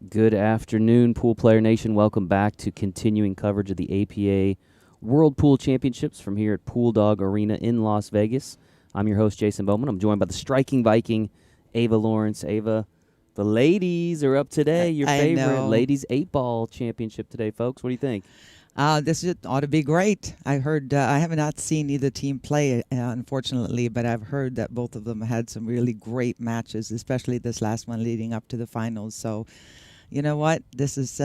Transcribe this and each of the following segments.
Good afternoon, Pool Player Nation. Welcome back to continuing coverage of the APA World Pool Championships from here at Pool Dog Arena in Las Vegas. I'm your host, Jason Bowman. I'm joined by the striking Viking, Ava Lawrence. Ava, the ladies are up today. Your I favorite know. ladies 8-ball championship today, folks. What do you think? Ought to be great. I heard, I have not seen either team play, unfortunately, but I've heard that both of them had some really great matches, especially this last one leading up to the finals. So, you know what? This is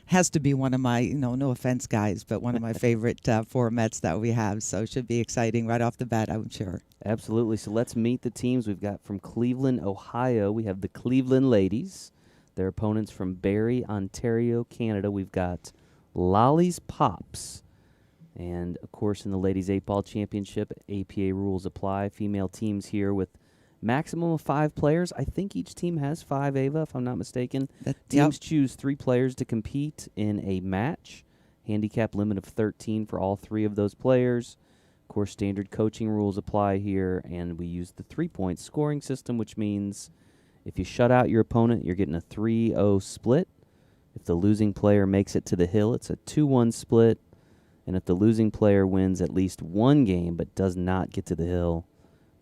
has to be one of my, no offense, guys, but one of my favorite formats that we have. So it should be exciting right off the bat, I'm sure. Absolutely. So let's meet the teams. We've got from Cleveland, Ohio. We have the Cleveland ladies. Their opponents from Barrie, Ontario, Canada. We've got Lolly's Pops. And, of course, in the Ladies 8-Ball Championship, APA rules apply. Female teams here with maximum of 5 players. I think each team has 5, Ava, if I'm not mistaken. Teams choose 3 players to compete in a match. Handicap limit of 13 for all 3 of those players. Of course, standard coaching rules apply here, and we use the 3-point scoring system, which means if you shut out your opponent, you're getting a 3-0 split. If the losing player makes it to the hill, it's a 2-1 split. And if the losing player wins at least one game but does not get to the hill,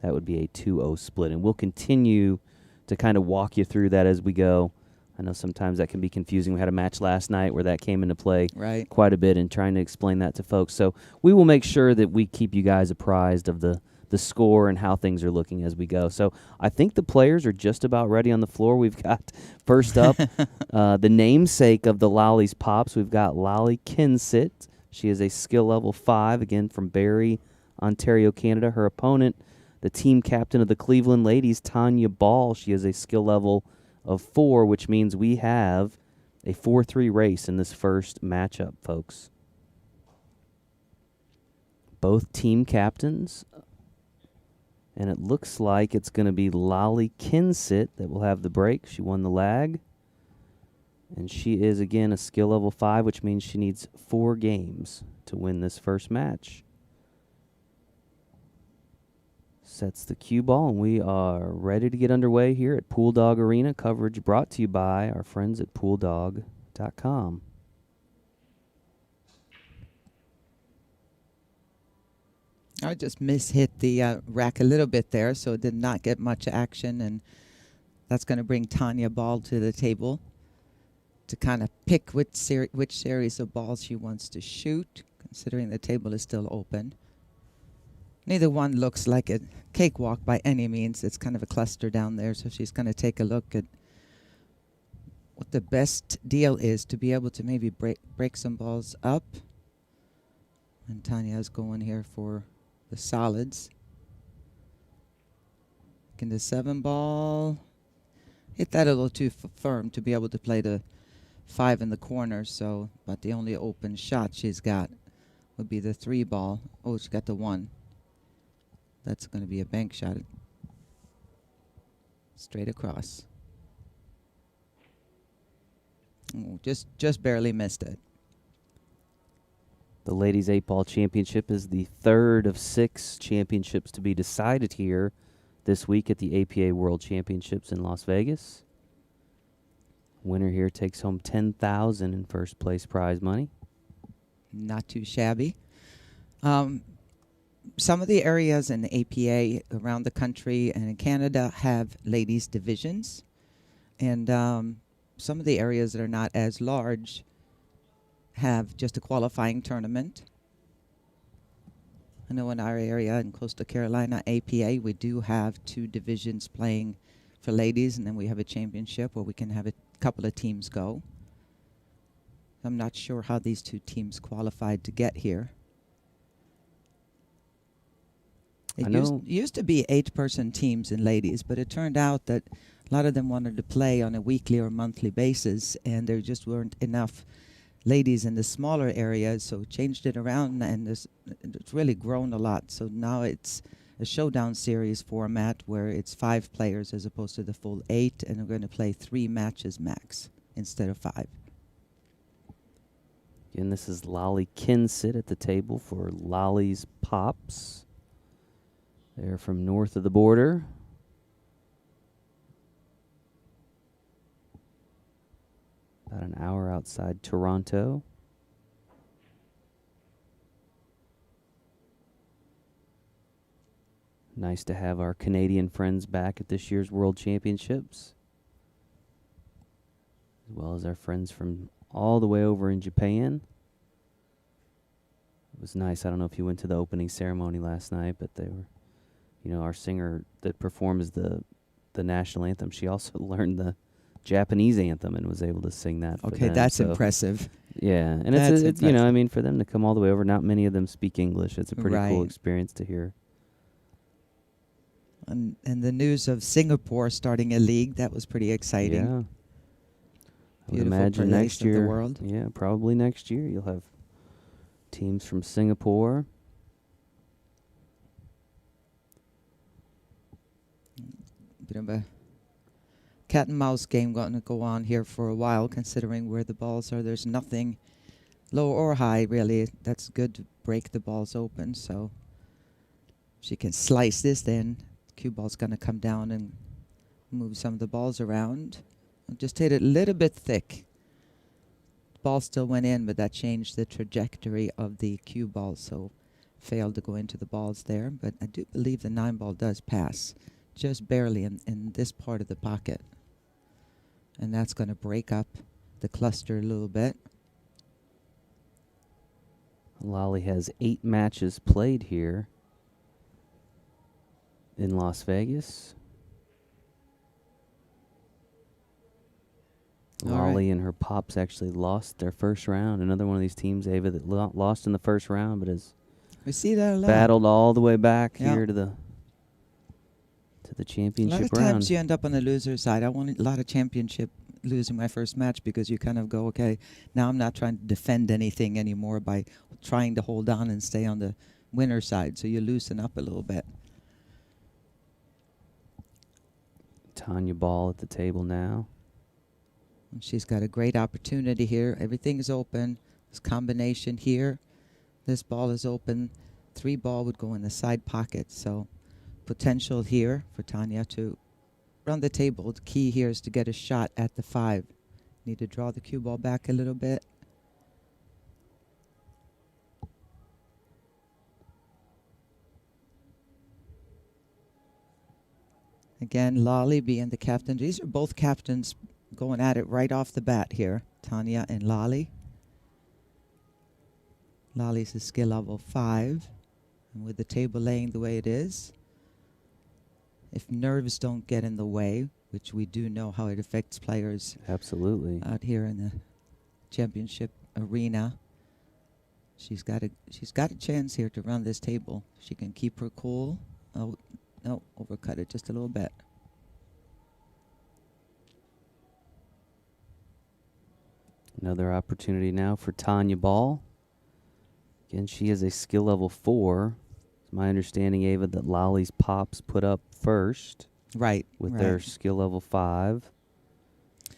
that would be a 2-0 split. And we'll continue to kind of walk you through that as we go. I know sometimes that can be confusing. We had a match last night where that came into play quite a bit and trying to explain that to folks. So we will make sure that we keep you guys apprised of the score and how things are looking as we go. So I think the players are just about ready on the floor. We've got, first up, the namesake of the Lolly's Pops. We've got Lolly Kinsit. She is a skill level 5, again, from Barrie, Ontario, Canada. Her opponent, the team captain of the Cleveland ladies, Tanya Ball. She is a skill level of 4, which means we have a 4-3 race in this first matchup, folks. Both team captains. And it looks like it's going to be Lolly Kinsit that will have the break. She won the lag. And she is, again, a skill level 5, which means she needs 4 games to win this first match. Sets the cue ball, and we are ready to get underway here at Pool Dog Arena. Coverage brought to you by our friends at pooldog.com. I just mishit the rack a little bit there, so it did not get much action, and that's going to bring Tanya Ball to the table to kind of pick which series of balls she wants to shoot, considering the table is still open. Neither one looks like a cakewalk by any means. It's kind of a cluster down there, so she's going to take a look at what the best deal is to be able to maybe break some balls up. And Tanya's going here for the solids. Can the 7 ball hit that a little too firm to be able to play the 5 in the corner? So, but the only open shot she's got would be the 3 ball. Oh, she got the 1. That's going to be a bank shot. Straight across. Oh, just barely missed it. The Ladies 8-Ball Championship is the 3rd of 6 championships to be decided here this week at the APA World Championships in Las Vegas. Winner here takes home $10,000 in first place prize money. Not too shabby. Some of the areas in the APA around the country and in Canada have ladies divisions. And some of the areas that are not as large have just a qualifying tournament. I know in our area in Coastal Carolina, APA, we do have 2 divisions playing for ladies, and then we have a championship where we can have a couple of teams go. I'm not sure how these 2 teams qualified to get here. It used to be 8-person teams in ladies, but it turned out that a lot of them wanted to play on a weekly or monthly basis, and there just weren't enough ladies in the smaller areas, so changed it around, and it's really grown a lot. So now it's a showdown series format where it's 5 players as opposed to the full 8, and we're going to play 3 matches max instead of 5. Again, this is Lolly Kinsit at the table for Lolly's Pops. They're from north of the border. About an hour outside Toronto. Nice to have our Canadian friends back at this year's World Championships, as well as our friends from all the way over in Japan. It was nice. I don't know if you went to the opening ceremony last night, but they were, our singer that performs the national anthem, she also learned the Japanese anthem and was able to sing that for Okay, them. that's So, impressive. yeah, and That's it's impressive. for them to come all the way over, not many of them speak English. It's a pretty cool Right. experience to hear. And the news of Singapore starting a league, that was pretty exciting. Yeah. I would Beautiful imagine place next of the year. world. Yeah, probably next year you'll have teams from Singapore. Bit of a cat and mouse game going to go on here for a while, considering where the balls are. There's nothing low or high, really. That's good to break the balls open. So if she can slice this, then cue ball's going to come down and move some of the balls around. Just hit it a little bit thick. Ball still went in, but that changed the trajectory of the cue ball, so failed to go into the balls there. But I do believe the 9 ball does pass, just barely in this part of the pocket. And that's going to break up the cluster a little bit. Lolly has 8 matches played here in Las Vegas. All Lolly right. and her Pops actually lost their first round. Another one of these teams, Ava, that lost in the first round, but has We see that a lot. battled all the way back Yeah. here to the A lot championship of times round. you end up on the loser side. I won a lot of championship losing my first match because you kind of go, okay, now I'm not trying to defend anything anymore by trying to hold on and stay on the winner side. So you loosen up a little bit. Tanya Ball at the table now. And she's got a great opportunity here. Everything is open. This combination here. This ball is open. 3 ball would go in the side pocket. So potential here for Tanya to run the table. The key here is to get a shot at the 5. Need to draw the cue ball back a little bit. Again, Lolly being the captain. These are both captains going at it right off the bat here. Tanya and Lolly. Lolly's a skill level 5. And with the table laying the way it is, if nerves don't get in the way, which we do know how it affects players Absolutely. out here in the championship arena, she's got a chance here to run this table. She can keep her cool. Oh, no, overcut it just a little bit. Another opportunity now for Tanya Ball. Again, she is a skill level 4. It's my understanding, Ava, that Lolly's Pops put up first Right. with right. their skill level 5.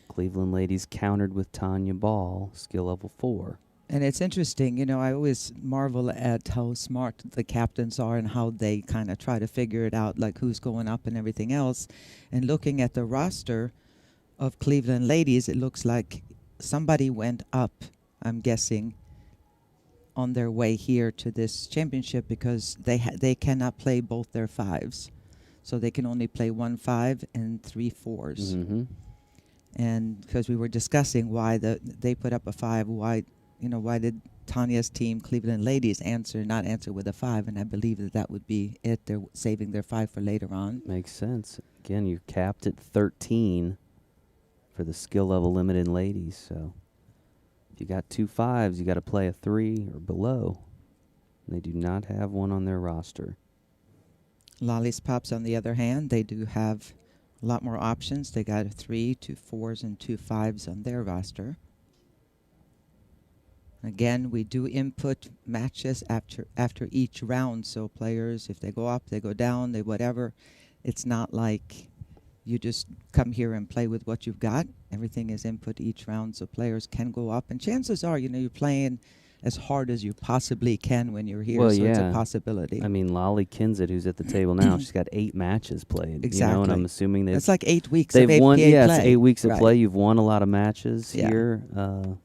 Cleveland Ladies countered with Tanya Ball, skill level 4. And it's interesting, I always marvel at how smart the captains are and how they kind of try to figure it out, like who's going up and everything else. And looking at the roster of Cleveland Ladies, it looks like somebody went up, I'm guessing, on their way here to this championship because they cannot play both their 5s. So they can only play 1 5 and 3 4s. Mm-hmm. And because we were discussing why they put up a 5, why did Tanya's team, Cleveland Ladies, not answer with a 5? And I believe that would be it. They're saving their 5 for later on. Makes sense. Again, you're capped at 13 for the skill level limit in ladies. So if you got 2 5s, you got to play a 3 or below. And they do not have one on their roster. Lolly's Pops, on the other hand, they do have a lot more options. They got 3, 2 4s, and 2 5s on their roster. Again, we do input matches after each round. So players, if they go up, they go down, they whatever. It's not like you just come here and play with what you've got. Everything is input each round, so players can go up. And chances are, you're playing as hard as you possibly can when you're here. Well, so it's a yeah. possibility. I mean, Lolly Kinsit, who's at the table now, she's got 8 matches played. You know, and I'm Exactly. assuming It's like 8 weeks of they've APA won. Yeah, play. it's 8 weeks of Right. play. You've won a lot of matches Yeah. here,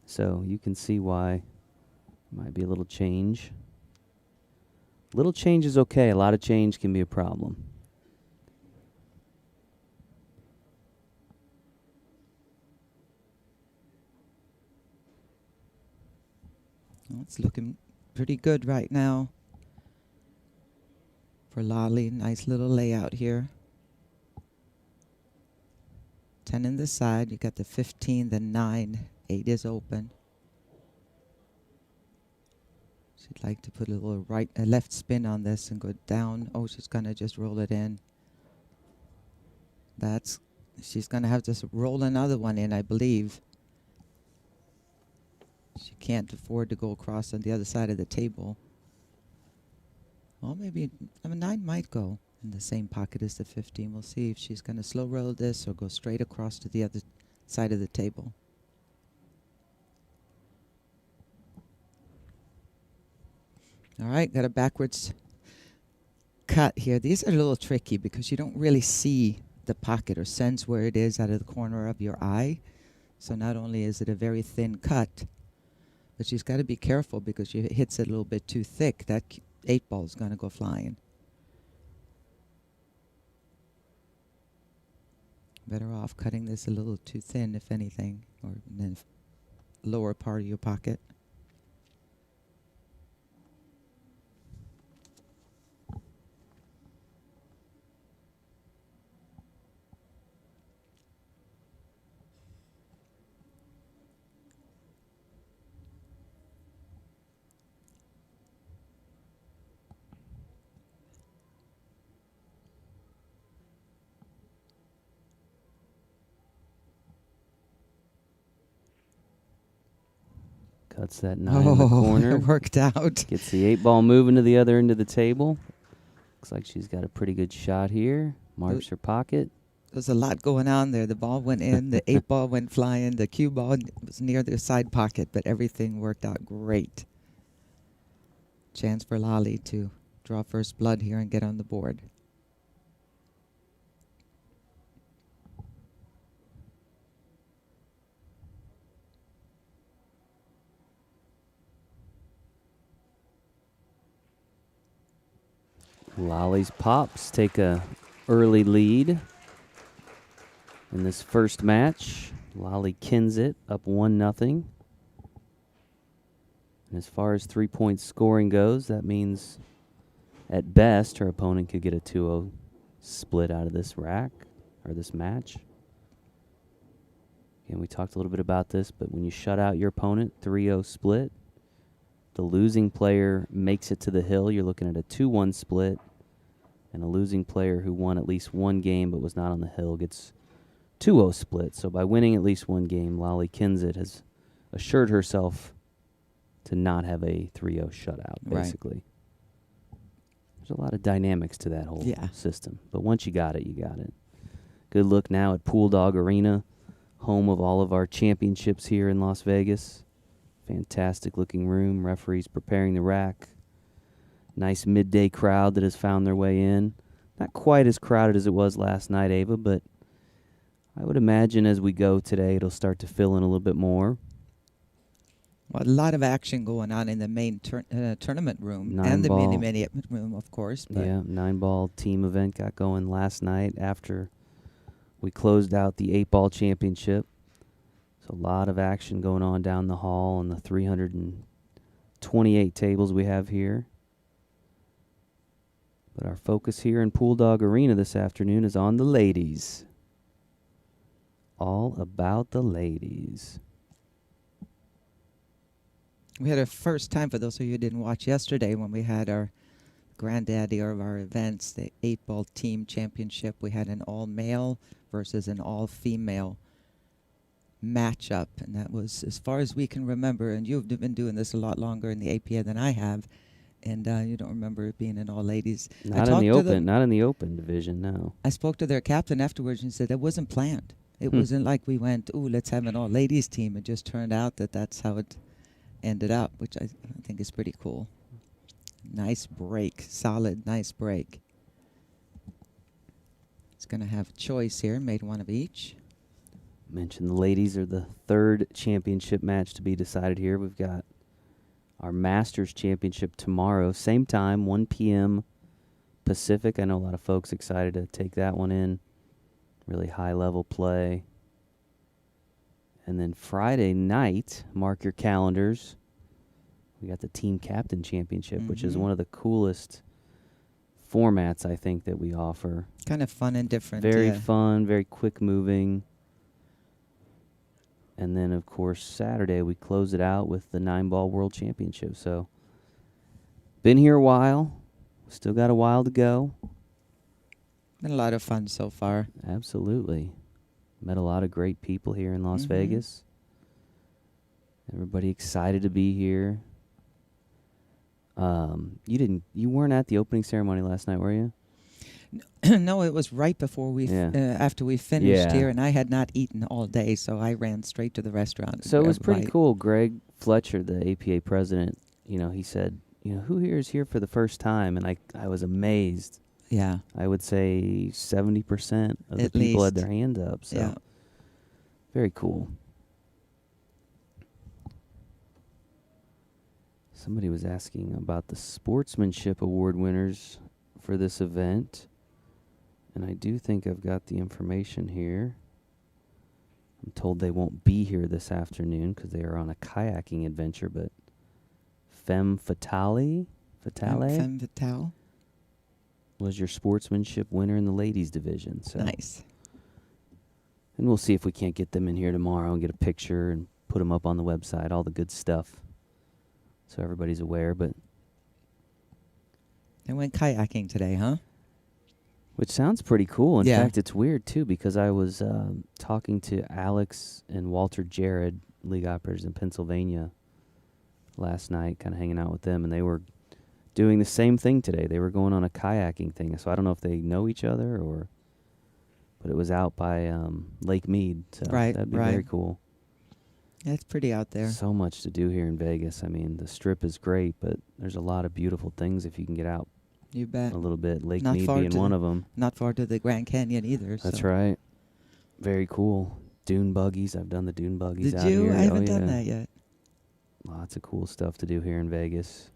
so you can see why might be a little change. Little change is okay. A lot of change can be a problem. Well, it's looking pretty good right now for Lolly. Nice little layout here. 10 in the side. You got the 15, the 9. 8 is open. She'd like to put a little left spin on this and go down. Oh, she's going to just roll it in. She's going to have to roll another one in, I believe. She can't afford to go across on the other side of the table. Well, maybe 9 might go in the same pocket as the 15. We'll see if she's going to slow roll this or go straight across to the other side of the table. All right, got a backwards cut here. These are a little tricky because you don't really see the pocket or sense where it is out of the corner of your eye. So not only is it a very thin cut, but she's got to be careful because she hits it a little bit too thick. That 8 ball is going to go flying. Better off cutting this a little too thin, if anything, or in the lower part of your pocket. Cuts that 9 in the corner. It worked out. Gets the 8 ball moving to the other end of the table. Looks like she's got a pretty good shot here. Marks her pocket. There's a lot going on there. The ball went in, the 8 ball went flying, the cue ball was near the side pocket, but everything worked out great. Chance for Lolly to draw first blood here and get on the board. Lolly's Pops take a early lead in this first match. Lolly Kinsit up 1-0. And as far as 3-point scoring goes, that means at best her opponent could get a 2-0 split out of this rack or this match. Again, we talked a little bit about this, but when you shut out your opponent, 3-0 split, the losing player makes it to the hill. You're looking at a 2-1 split. And a losing player who won at least one game but was not on the hill gets 2-0 split. So by winning at least one game, Lolly Kinsit has assured herself to not have a 3-0 shutout, basically. Right. There's a lot of dynamics to that whole system. But once you got it, you got it. Good look now at Pool Dog Arena, home of all of our championships here in Las Vegas. Fantastic looking room. Referees preparing the rack. Nice midday crowd that has found their way in. Not quite as crowded as it was last night, Ava, but I would imagine as we go today, it'll start to fill in a little bit more. Well, a lot of action going on in the main tournament room and the mini room, of course. But yeah, 9-ball team event got going last night after we closed out the 8-ball championship. So a lot of action going on down the hall on the 328 tables we have here. But our focus here in Pool Dog Arena this afternoon is on the ladies. All about the ladies. We had our first time, for those of you who didn't watch yesterday, when we had our granddaddy of our events, the 8-ball team championship. We had an all-male versus an all-female matchup. And that was, as far as we can remember, and you've been doing this a lot longer in the APA than I have, and you don't remember it being an all-ladies. Not in the open. Not in the open division, no. I spoke to their captain afterwards and said that wasn't planned. It wasn't like we went, ooh, let's have an all-ladies team. It just turned out that that's how it ended up, which I think is pretty cool. Nice break, solid, nice break. It's going to have a choice here, made one of each. Mentioned the ladies are the third championship match to be decided here. We've got our Masters Championship tomorrow, same time, 1 p.m. Pacific. I know a lot of folks excited to take that one in. Really high-level play. And then Friday night, mark your calendars, we got the Team Captain Championship, which is one of the coolest formats, I think, that we offer. Kind of fun and different. Very fun, very quick-moving. And then, of course, Saturday, we close it out with the 9-ball World Championship. So, been here a while. Still got a while to go. Been a lot of fun so far. Absolutely. Met a lot of great people here in Las Vegas. Everybody excited to be here. You weren't at the opening ceremony last night, were you? No, it was right before after we finished here, and I had not eaten all day, so I ran straight to the restaurant. So it was pretty cool. Greg Fletcher, the APA president, he said, who here is here for the first time? And I was amazed. Yeah. I would say 70% of the people had their hands up. So very cool. Somebody was asking about the Sportsmanship Award winners for this event. And I do think I've got the information here. I'm told they won't be here this afternoon because they are on a kayaking adventure, but Femme Fatale was your sportsmanship winner in the ladies division. So nice. And we'll see if we can't get them in here tomorrow and get a picture and put them up on the website, all the good stuff, so everybody's aware. But they went kayaking today, huh? Which sounds pretty cool. In fact, it's weird, too, because I was talking to Alex and Walter Jared, league operators in Pennsylvania, last night, kind of hanging out with them, and they were doing the same thing today. They were going on a kayaking thing, so I don't know if they know each other but it was out by Lake Mead, so that'd be very cool. Yeah, it's pretty out there. So much to do here in Vegas. I mean, the Strip is great, but there's a lot of beautiful things if you can get out. You bet. A little bit. Lake Mead being one of them. Not far to the Grand Canyon either. That's right. Very cool. Dune buggies. I've done the dune buggies out here. Did you? I haven't done that yet. Lots of cool stuff to do here in Vegas.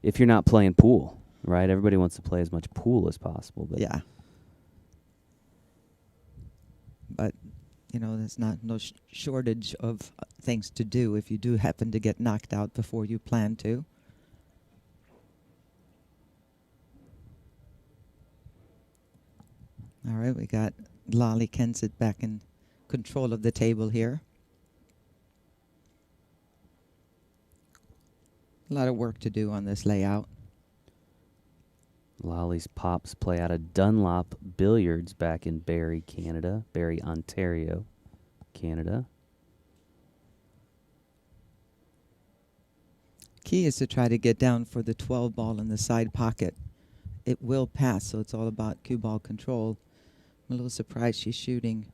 If you're not playing pool, right? Everybody wants to play as much pool as possible. But yeah. But, there's no shortage of things to do if you do happen to get knocked out before you plan to. All right, we got Lolly Kensett back in control of the table here. A lot of work to do on this layout. Lolly's Pops play out of Dunlop Billiards back in Barrie, Ontario, Canada. Key is to try to get down for the 12 ball in the side pocket. It will pass, so it's all about cue ball control. I'm a little surprised she's shooting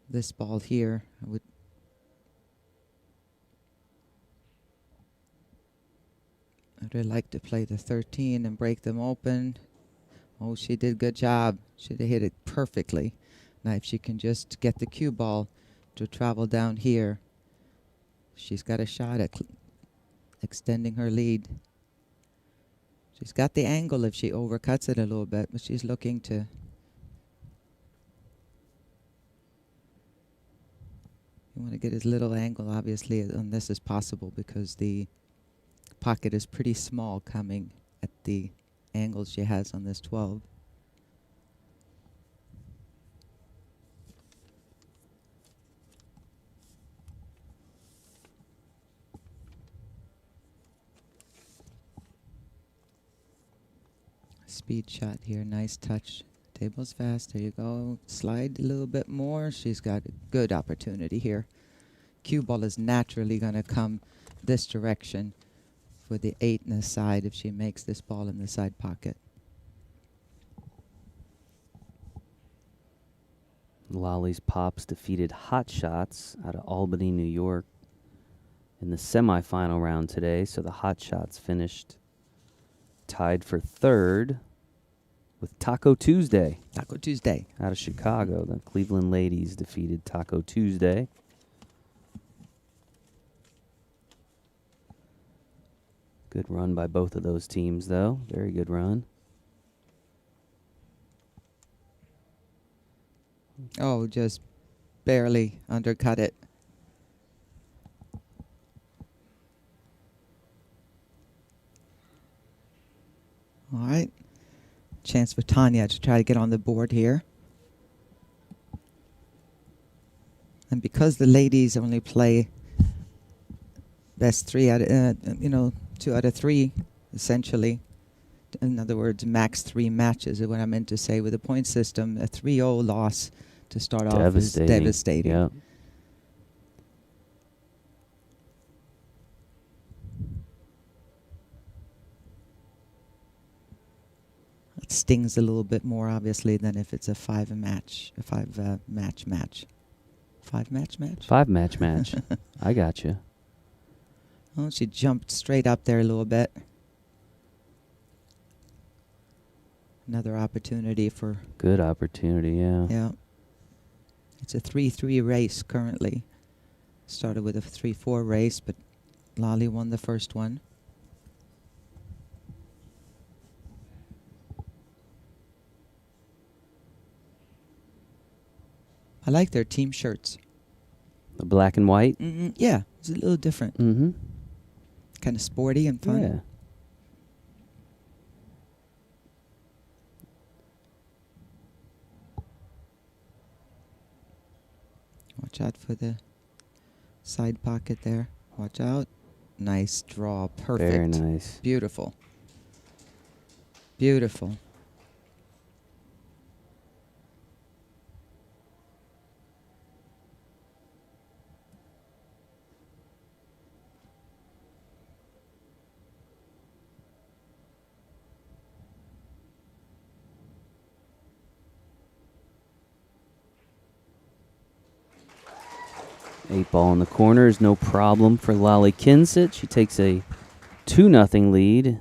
this ball here. I'd really like to play the 13 and break them open. Oh, she did a good job. Should have hit it perfectly. Now, if she can just get the cue ball to travel down here, she's got a shot at extending her lead. She's got the angle if she overcuts it a little bit, but she's looking to... You want to get as little angle, obviously, on this as possible because the pocket is pretty small coming at the angle she has on this 12. Speed shot here, nice touch. Table's fast, there you go. Slide a little bit more. She's got a good opportunity here. Cue ball is naturally going to come this direction for the 8 in the side if she makes this ball in the side pocket. Lolly's Pops defeated Hot Shots out of Albany, New York in the semifinal round today. So the Hot Shots finished tied for third with Taco Tuesday. Taco Tuesday. Out of Chicago, the Cleveland Ladies defeated Taco Tuesday. Good run by both of those teams, though. Very good run. Oh, just barely undercut it. All right. Chance for Tanya to try to get on the board here. And because the ladies only play best 3 out of, 2 out of 3, essentially. In other words, max 3 matches is what I meant to say. With the point system, a 3-0 loss to start off is devastating. Yep. It stings a little bit more, obviously, than if it's a 5 match. 5 match. 5 match. I got you. Oh, she jumped straight up there a little bit. Another opportunity for... Good opportunity, yeah. Yeah. It's a 3-3 race currently. Started with a 3-4 race, but Lolly won the first one. I like their team shirts. The black and white? Yeah, it's a little different. Mm-hmm. Kind of sporty and fun. Yeah. Watch out for the side pocket there. Watch out. Nice draw. Perfect. Very nice. Beautiful. Beautiful. Eight ball in the corner is no problem for Lolly Kinsit. She takes a 2-0 lead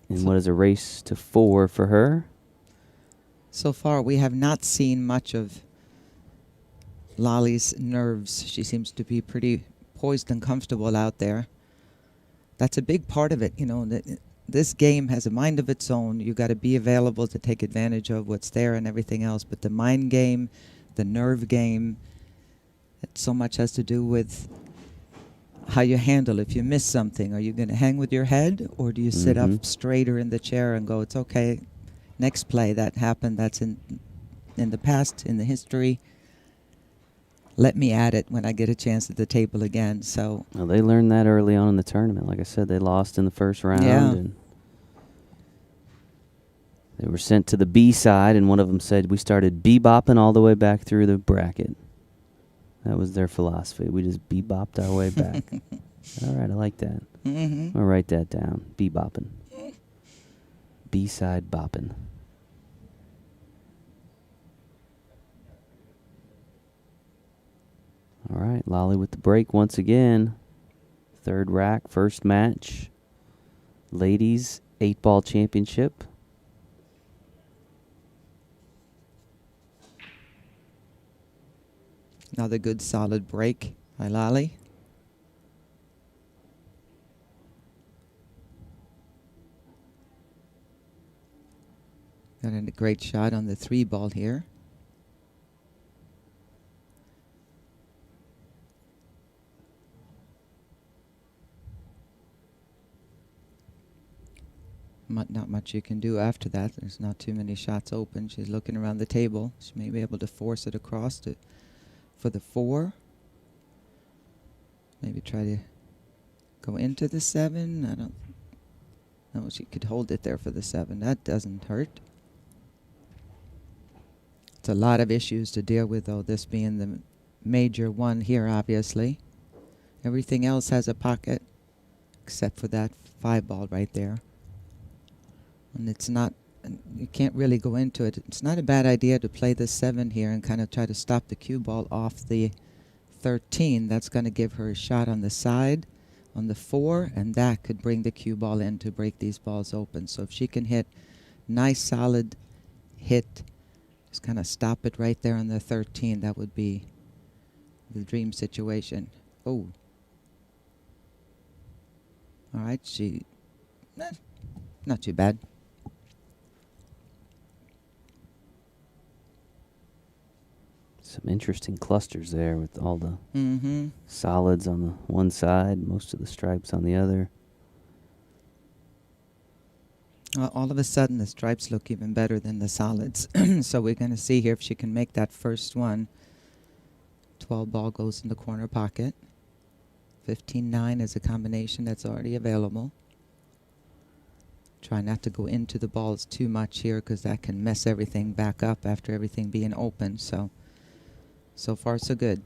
in what is a race to 4 for her. So far, we have not seen much of Lolly's nerves. She seems to be pretty poised and comfortable out there. That's a big part of it. This game has a mind of its own. You got to be available to take advantage of what's there and everything else. But the mind game, the nerve game, it so much has to do with how you handle. If you miss something, are you going to hang with your head, or do you sit up straighter in the chair and go, it's okay, next play, that happened, that's in the past, in the history. Let me at it when I get a chance at the table again. So Well, they learned that early on in the tournament. Like I said, they lost in the first round. Yeah. And they were sent to the B side, and one of them said, we started bebopping all the way back through the bracket. That was their philosophy. We just bebopped our way back. All right, I like that. I'll write that down. Bebopping. B-side bopping. All right, Lolly with the break once again. Third rack, first match. Ladies 8-ball championship. another good solid break by Lolly. Got a great shot on the 3-ball here. Not much you can do after that. There's not too many shots open. She's looking around the table. She may be able to force it across for the 4. Maybe try to go into the 7. I don't know. She could hold it there for the 7. That doesn't hurt. It's a lot of issues to deal with, though, this being the major one here, obviously. Everything else has a pocket except for that 5-ball right there. And it's not, you can't really go into it. It's not a bad idea to play the 7 here and kind of try to stop the cue ball off the 13. That's going to give her a shot on the side on the 4, and that could bring the cue ball in to break these balls open. So if she can hit nice solid hit, just kind of stop it right there on the 13, that would be the dream situation. Oh. All right, not too bad. Some interesting clusters there with all the solids on the one side, most of the stripes on the other. All of a sudden, the stripes look even better than the solids. So we're going to see here if she can make that first one. 12 ball goes in the corner pocket. 15-9 is a combination that's already available. Try not to go into the balls too much here because that can mess everything back up after everything being open. So far, so good.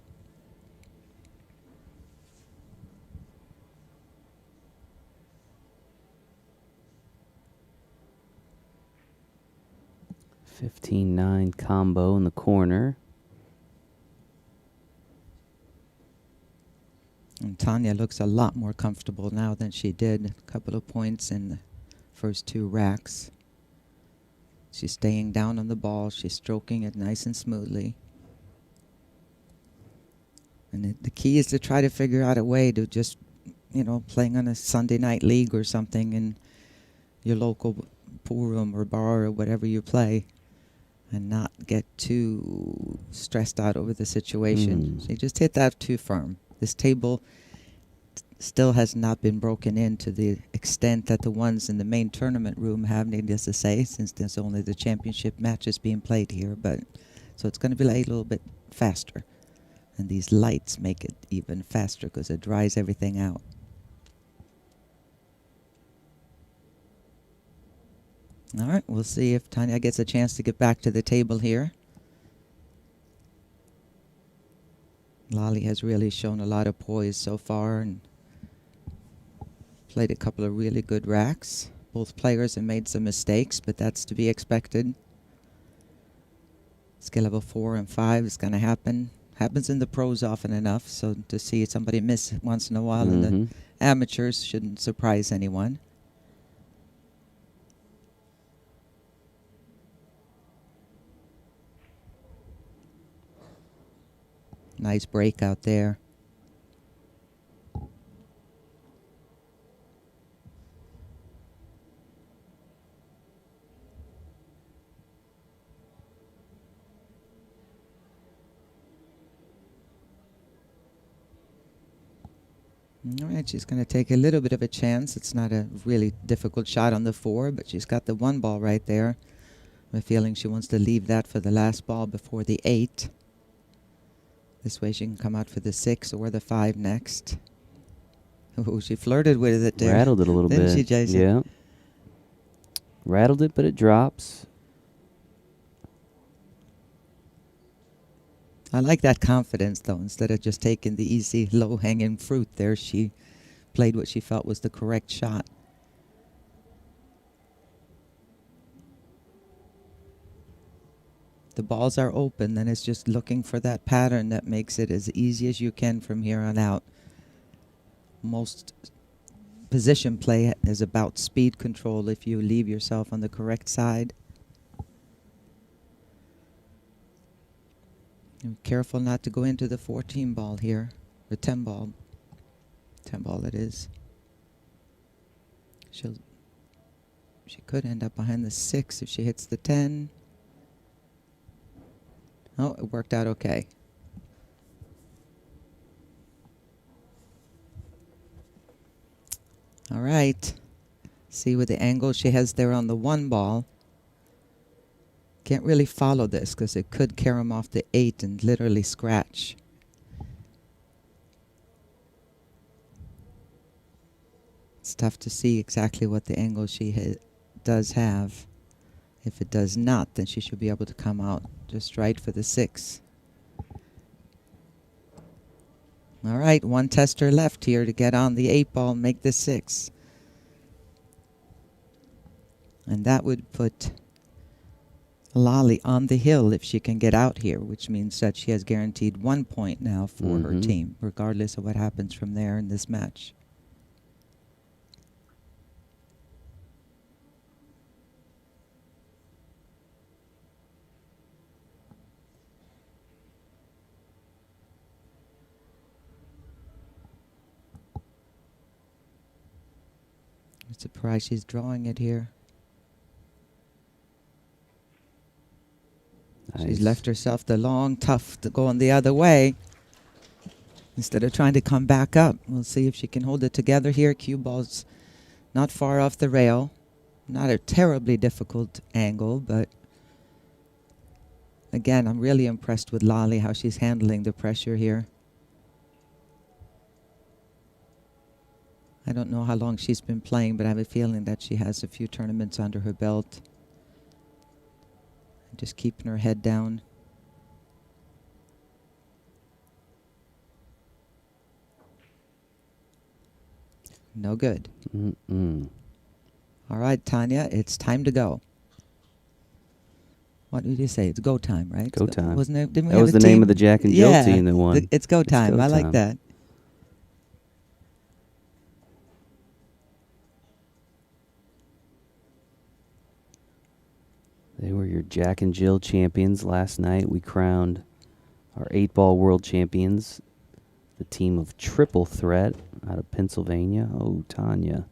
$15-9 combo in the corner. And Tanya looks a lot more comfortable now than she did a couple of points in the first 2 racks. She's staying down on the ball. She's stroking it nice and smoothly. And the key is to try to figure out a way to just, playing on a Sunday night league or something in your local pool room or bar or whatever you play, and not get too stressed out over the situation. She just hit that too firm. This table still has not been broken in to the extent that the ones in the main tournament room have, needless to say, since there's only the championship matches being played here. But so it's going to be like a little bit faster. And these lights make it even faster because it dries everything out. All right, we'll see if Tanya gets a chance to get back to the table here. Lolly has really shown a lot of poise so far and played a couple of really good racks. Both players have made some mistakes, but that's to be expected. Skill level 4 and 5 is going to happen. Happens in the pros often enough, so to see somebody miss once in a while in the amateurs shouldn't surprise anyone. Nice break out there. All right, she's going to take a little bit of a chance. It's not a really difficult shot on the 4, but she's got the 1 ball right there. I have a feeling she wants to leave that for the last ball before the 8. This way she can come out for the 6 or the 5 next. Oh, she flirted with it there. Rattled it a little bit. Didn't she, Jason? Yeah. Rattled it, but it drops. I like that confidence, though. Instead of just taking the easy, low-hanging fruit there, she played what she felt was the correct shot. The balls are open, then it's just looking for that pattern that makes it as easy as you can from here on out. Most position play is about speed control if you leave yourself on the correct side. And careful not to go into the 14 ball here, or 10 ball. 10 ball it is. She could end up behind the 6 if she hits the 10. Oh, it worked out okay. All right. See with the angle she has there on the 1 ball. Can't really follow this because it could carry him off the 8 and literally scratch. It's tough to see exactly what the angle she does have. If it does not, then she should be able to come out just right for the 6. All right, 1 tester left here to get on the 8 ball and make the 6. And that would put Lolly on the hill if she can get out here, which means that she has guaranteed 1 point now for her team, regardless of what happens from there in this match. I'm surprised she's drawing it here. Nice. She's left herself the long tough to go on the other way instead of trying to come back up. We'll see if she can hold it together here. Cue ball's not far off the rail. Not a terribly difficult angle, but again, I'm really impressed with Lolly, how she's handling the pressure here. I don't know how long she's been playing, but I have a feeling that she has a few tournaments under her belt. Just keeping her head down. No good. All right, Tanya, it's time to go. What did you say? It's go time, right? Go time. Wasn't it? Didn't we That have was a the name team? of the Jack and Jill team that won. It's go time. go I like time. that. They were your Jack and Jill champions. Last night we crowned our 8-ball world champions, the team of Triple Threat out of Pennsylvania. Oh, Tanya.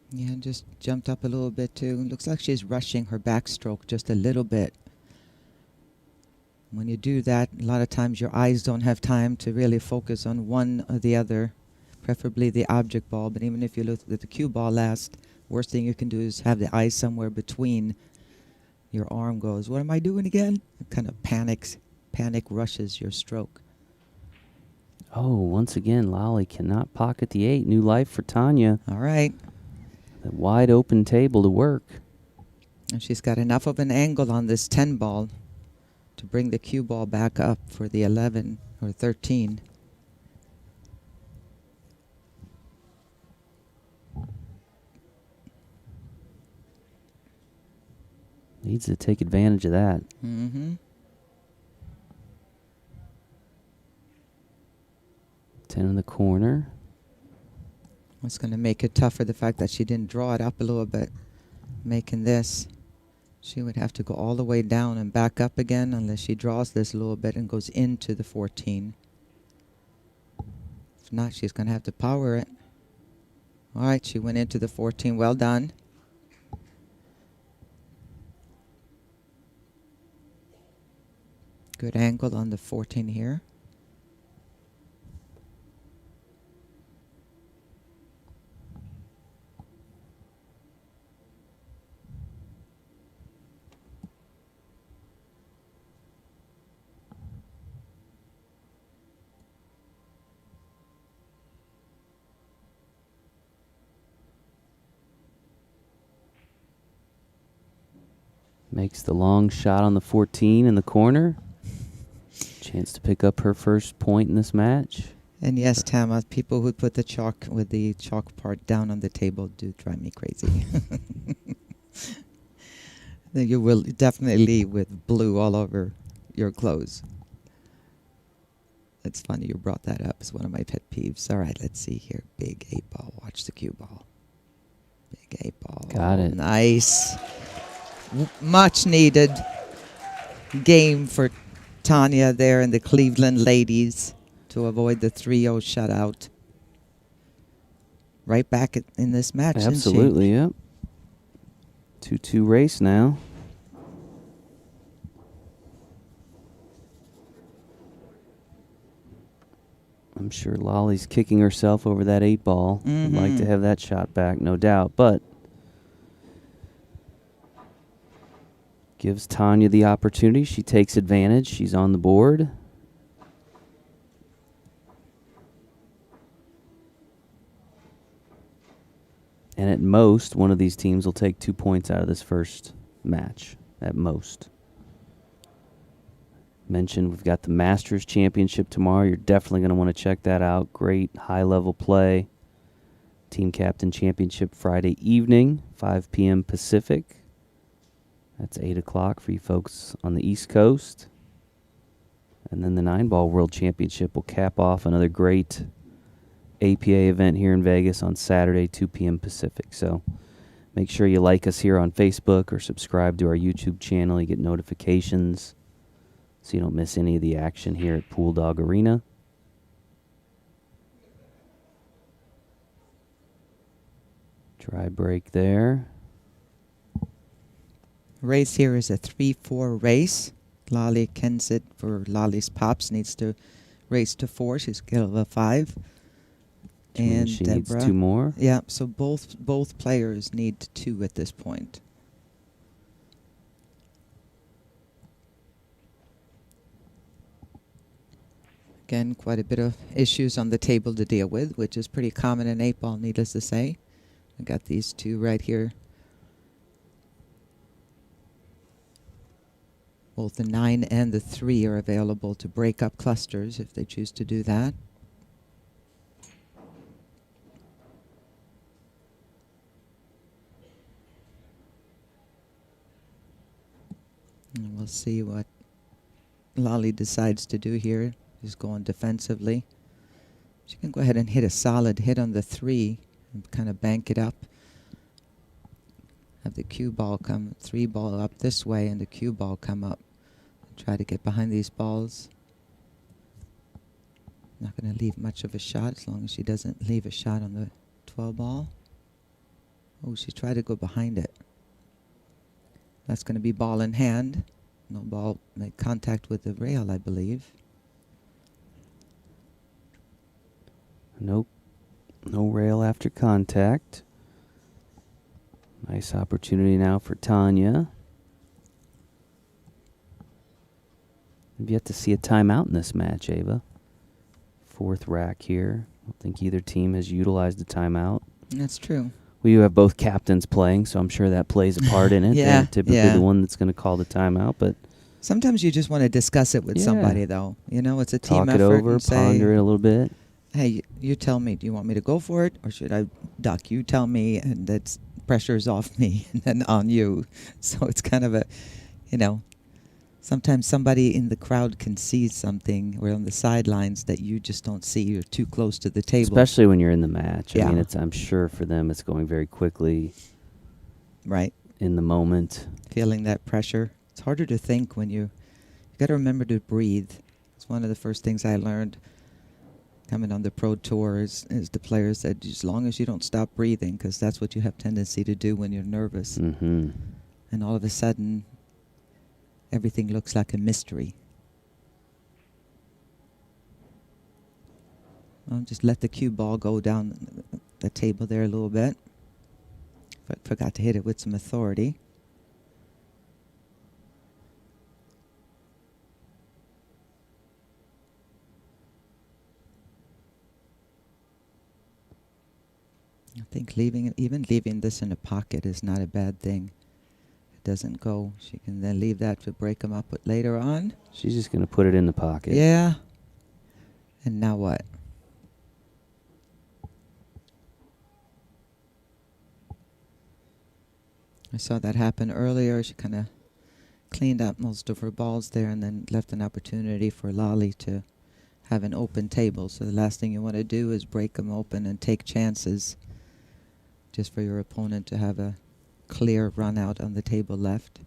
Yeah, just jumped up a little bit too. Looks like she's rushing her backstroke just a little bit. When you do that, a lot of times your eyes don't have time to really focus on one or the other, preferably the object ball. But even if you look at the cue ball last, worst thing you can do is have the eyes somewhere between. Your arm goes, what am I doing again? It kind of panic rushes your stroke. Oh, once again, Lolly cannot pocket the 8. New life for Tanya. All right. The wide open table to work. And she's got enough of an angle on this 10 ball to bring the cue ball back up for the 11 or 13. Needs to take advantage of that. Mm-hmm. 10 in the corner. What's going to make it tougher, the fact that she didn't draw it up a little bit, making this. She would have to go all the way down and back up again unless she draws this a little bit and goes into the 14. If not, she's going to have to power it. All right, she went into the 14. Well done. Good angle on the 14 here. Makes the long shot on the 14 in the corner. Chance to pick up her first point in this match. And yes, Tama, people who put the chalk with the chalk part down on the table do drive me crazy. Then you will definitely leave with blue all over your clothes. It's funny you brought that up. It's one of my pet peeves. All right, let's see here. Big 8-ball. Watch the cue ball. Big 8-ball. Got it. Nice. Much needed game for Tanya there and the Cleveland ladies to avoid the 3-0 shutout. Right back in this match, Absolutely, yep. 2-2 race now. I'm sure Lolly's kicking herself over that 8-ball. Would like to have that shot back, no doubt. But gives Tanya the opportunity. She takes advantage. She's on the board. And at most, one of these teams will take 2 points out of this first match. At most. Mentioned we've got the Masters Championship tomorrow. You're definitely going to want to check that out. Great high-level play. Team Captain Championship Friday evening, 5 p.m. Pacific. That's 8 o'clock for you folks on the East Coast. And then the 9-ball World Championship will cap off another great APA event here in Vegas on Saturday, 2 p.m. Pacific. So make sure you like us here on Facebook or subscribe to our YouTube channel. You get notifications so you don't miss any of the action here at Pool Dog Arena. Try break there. Race here is a 3-4 race. Lolly Kensett for Lolly's Pops needs to race to 4. She's skill of a 5. And She Deborah needs 2 more. Yeah, so both players need 2 at this point. Again, quite a bit of issues on the table to deal with, which is pretty common in 8-ball, needless to say. I got these 2 right here. Both the 9 and the 3 are available to break up clusters if they choose to do that. And we'll see what Lolly decides to do here. She's going defensively. She can go ahead and hit a solid hit on the 3 and kind of bank it up. Have the cue ball come, 3 ball up this way and the cue ball come up. Try to get behind these balls. Not going to leave much of a shot as long as she doesn't leave a shot on the 12 ball. Oh, she tried to go behind it. That's going to be ball in hand. No ball made contact with the rail, I believe. Nope. No rail after contact. Nice opportunity now for Tanya. I've yet to see a timeout in this match, Ava. 4th rack here. I don't think either team has utilized a timeout. That's true. We do have both captains playing, so I'm sure that plays a part in it. Yeah, They're typically yeah. the one that's going to call the timeout, but Sometimes you just want to discuss it with Yeah. somebody, though. You know, it's a team talk it effort. over, And say, ponder it a little bit. hey, you tell me, do you want me to go for it or should I duck? You tell me, and that's pressure's off me and then on you. So it's kind of a, you know, sometimes somebody in the crowd can see something or on the sidelines that you just don't see. You're too close to the table. Especially when you're in the match. I mean, Yeah. I'm sure for them it's going very quickly Right. in the moment. Feeling that pressure. It's harder to think when you got to remember to breathe. It's one of the first things I learned coming on the pro tour is the players said, as long as you don't stop breathing, because that's what you have tendency to do when you're nervous. Mm-hmm. And all of a sudden, everything looks like a mystery. I'll just let the cue ball go down the table there a little bit. Forgot to hit it with some authority. I think even leaving this in a pocket is not a bad thing. It doesn't go. She can then leave that to break them up with later on. She's just going to put it in the pocket. Yeah. And now what? I saw that happen earlier. She kind of cleaned up most of her balls there and then left an opportunity for Lolly to have an open table. So the last thing you want to do is break them open and take chances just for your opponent to have a clear run out on the table left.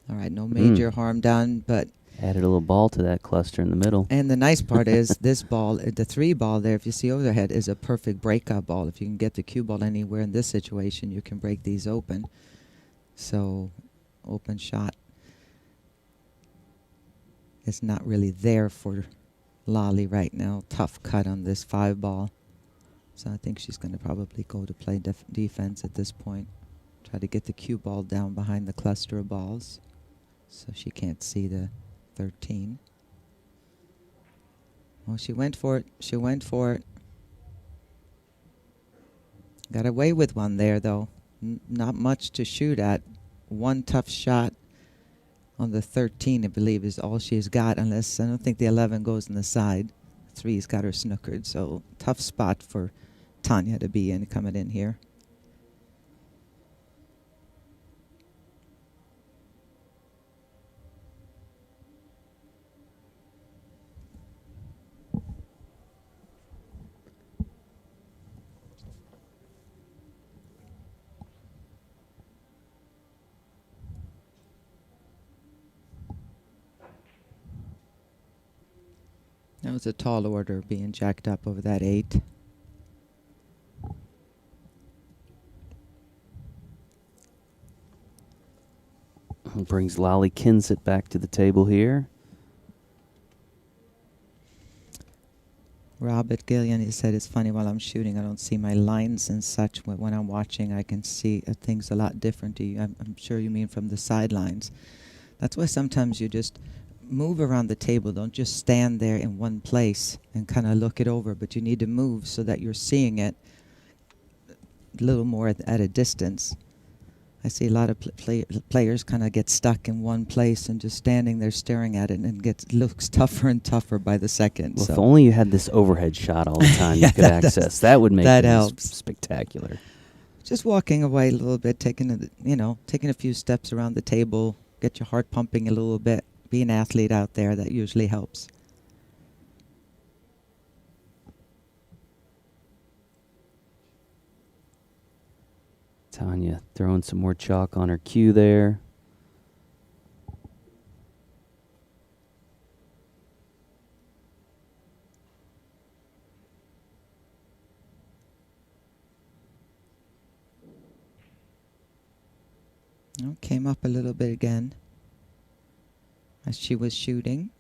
All right, no major harm done, but Added a little ball to that cluster in the middle. and the nice part is this ball, the 3 ball there, if you see overhead, is a perfect breakout ball. If you can get the cue ball anywhere in this situation, you can break these open. So, open shot is not really there for Lolly right now. Tough cut on this 5 ball. So I think she's going to probably go to play defense at this point. Try to get the cue ball down behind the cluster of balls so she can't see the 13. Oh, she went for it. She went for it. Got away with one there, though. Not much to shoot at. One tough shot on the 13, I believe, is all she's got, unless I don't think the 11 goes on the side. 3's got her snookered, so tough spot for Tanya to be in coming in here. That was a tall order being jacked up over that 8. Brings Lolly Kinsit back to the table here. Robert Gillian, he said, it's funny, while I'm shooting, I don't see my lines and such. When I'm watching, I can see things a lot different. I'm sure you mean from the sidelines. That's why sometimes you just move around the table. Don't just stand there in one place and kind of look it over, but you need to move so that you're seeing it a little more at a distance. I see a lot of players kind of get stuck in one place and just standing there staring at it, and looks tougher and tougher by the second. Well, so if only you had this overhead shot all the time Yeah, you could access. That would make that things helps. spectacular. Just walking away a little bit, taking a few steps around the table, get your heart pumping a little bit. Be an athlete out there. That usually helps. Tanya throwing some more chalk on her cue there. Came up a little bit again as she was shooting.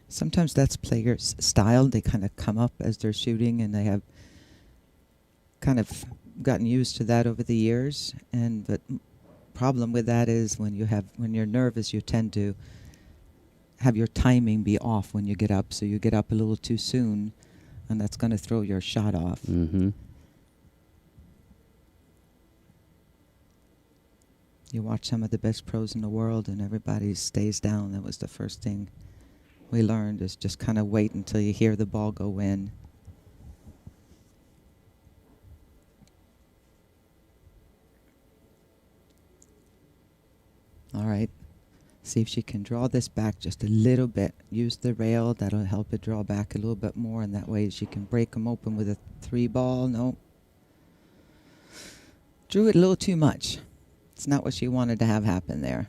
Sometimes that's players' style. They kind of come up as they're shooting, and they have kind of gotten used to that over the years. And the problem with that is when you're nervous, you tend to have your timing be off when you get up. So you get up a little too soon, and that's going to throw your shot off. Mm-hmm. You watch some of the best pros in the world, and everybody stays down. That was the first thing we learned, is just kind of wait until you hear the ball go in. All right. See if she can draw this back just a little bit. Use the rail. That'll help it draw back a little bit more, and that way she can break them open with a 3 ball. No. Drew it a little too much. It's not what she wanted to have happen there.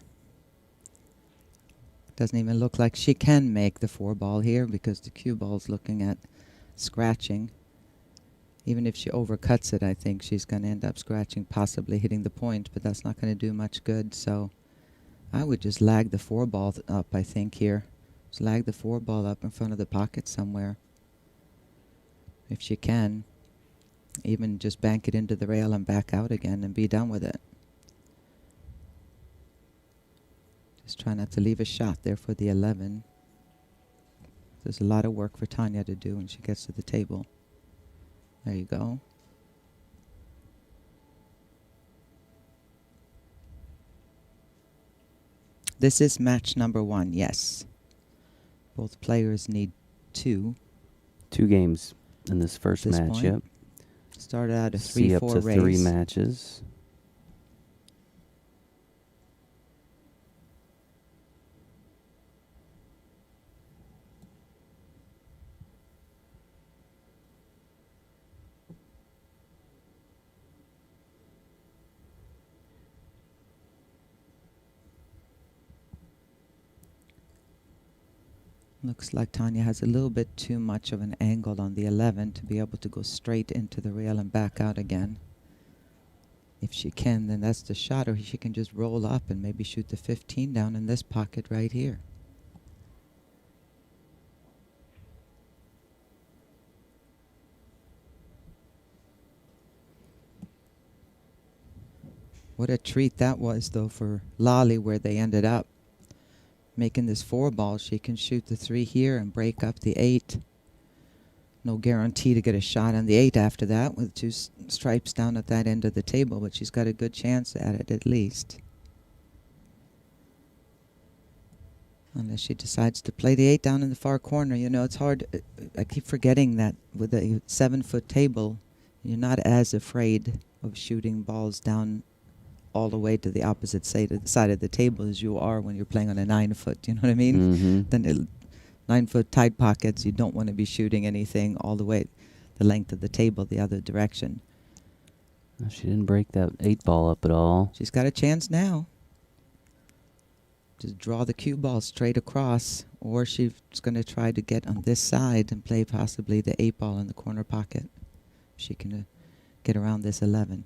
Doesn't even look like she can make the 4 ball here, because the cue ball's looking at scratching. Even if she overcuts it, I think she's going to end up scratching, possibly hitting the point, but that's not going to do much good. So I would just lag the 4 ball up, I think, here. Just lag the 4 ball up in front of the pocket somewhere, if she can. Even just bank it into the rail and back out again and be done with it. Just try not to leave a shot there for the 11. There's a lot of work for Tanya to do when she gets to the table. There you go. This is match number 1, yes. Both players need 2. 2 games in this first This match, point. yep. Started out a See up 3-4 to race. 3 matches. Looks like Tanya has a little bit too much of an angle on the 11 to be able to go straight into the rail and back out again. If she can, then that's the shot, or she can just roll up and maybe shoot the 15 down in this pocket right here. What a treat that was, though, for Lolly, where they ended up. Making this 4 ball, she can shoot the 3 here and break up the 8. No guarantee to get a shot on the 8 after that with 2 stripes down at that end of the table, but she's got a good chance at it at least. Unless she decides to play the 8 down in the far corner. You know, it's hard. I keep forgetting that with a 7-foot table, you're not as afraid of shooting balls down all the way to the opposite side of the table as you are when you're playing on a 9-foot. You know what I mean? Mm-hmm. Then 9-foot tight pockets, you don't want to be shooting anything all the way the length of the table the other direction. She didn't break that 8 ball up at all. She's got a chance now. Just draw the cue ball straight across, or she's going to try to get on this side and play possibly the 8 ball in the corner pocket. She can get around this 11.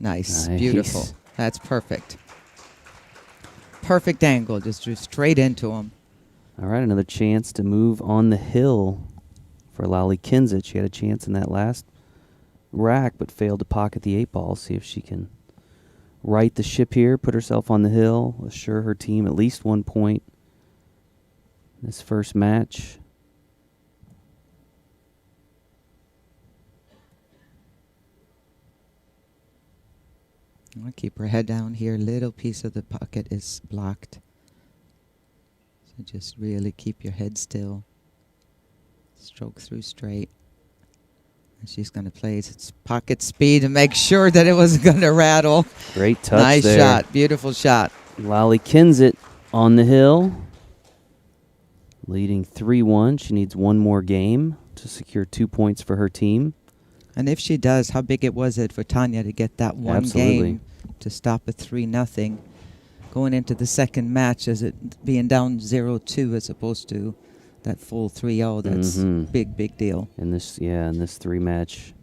Nice. Beautiful. That's perfect. Perfect angle, just drew straight into him. All right, another chance to move on the hill for Lolly Kinsit. She had a chance in that last rack, but failed to pocket the 8 ball. See if she can right the ship here, put herself on the hill, assure her team at least 1 point in this first match. I'll keep her head down here. Little piece of the pocket is blocked. So just really keep your head still. Stroke through straight. And she's going to play its pocket speed to make sure that it wasn't going to rattle. Great touch nice there. shot. Beautiful shot. Lolly Kinsit on the hill, leading 3-1. She needs one more game to secure 2 points for her team. And if she does, how big it was it for Tanya to get that one game to stop a 3-0, going into the second match as it being down 0-2 as opposed to that full 3-0. That's big deal. In this, in this three-match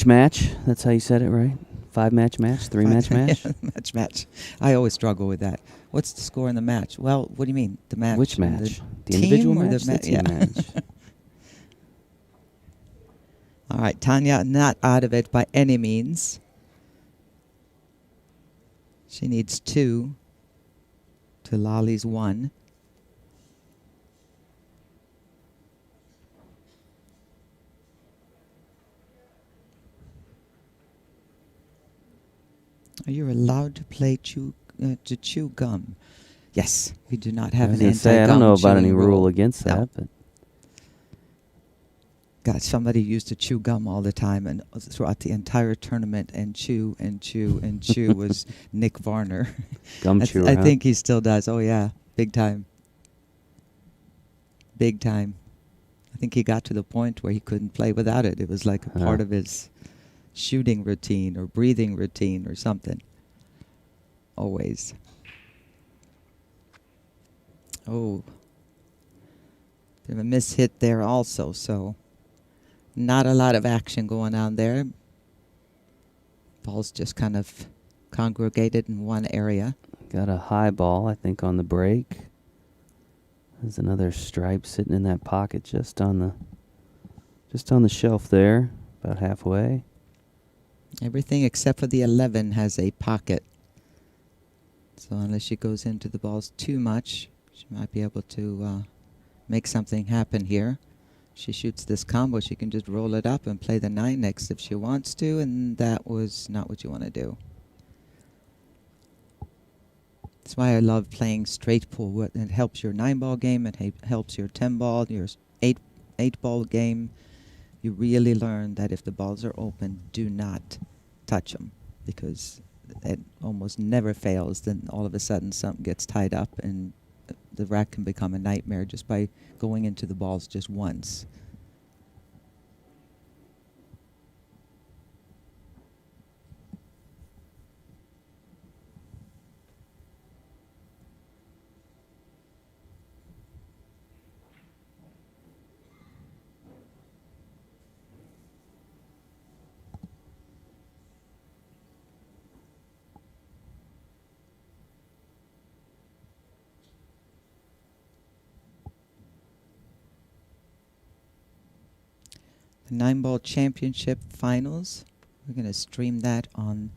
match. That's how you said it, right? 5-match match, 3-match match. Match. I always struggle with that. What's the score in the match? Well, what do you mean the match? Which match? The team individual or match. The team match. All right, Tanya not out of it by any means. She needs 2 to Lolly's 1. Are you allowed to play to chew gum? Yes, we do not have an anti-gum I don't know about any chewing rule against No. that, but God, somebody used to chew gum all the time and throughout the entire tournament and chew and chew and chew was Nick Varner. Gum chewer, I huh? think he still does. Oh, yeah. Big time. Big time. I think he got to the point where he couldn't play without it. It was like a part of his shooting routine or breathing routine or something. Always. Oh. Bit of a miss hit there also, so not a lot of action going on there. Ball's just kind of congregated in one area. Got a high ball, I think, on the break. There's another stripe sitting in that pocket just on the shelf there, about halfway. Everything except for the 11 has a pocket. So unless she goes into the balls too much, she might be able to make something happen here. She shoots this combo, she can just roll it up and play the 9 next if she wants to, and that was not what you want to do. That's why I love playing straight pool. It helps your 9-ball game, it helps your 10-ball, your 8-ball game. You really learn that if the balls are open, do not touch them, because it almost never fails. Then all of a sudden something gets tied up and the rack can become a nightmare just by going into the balls just once. The 9-ball championship finals. We're going to stream that on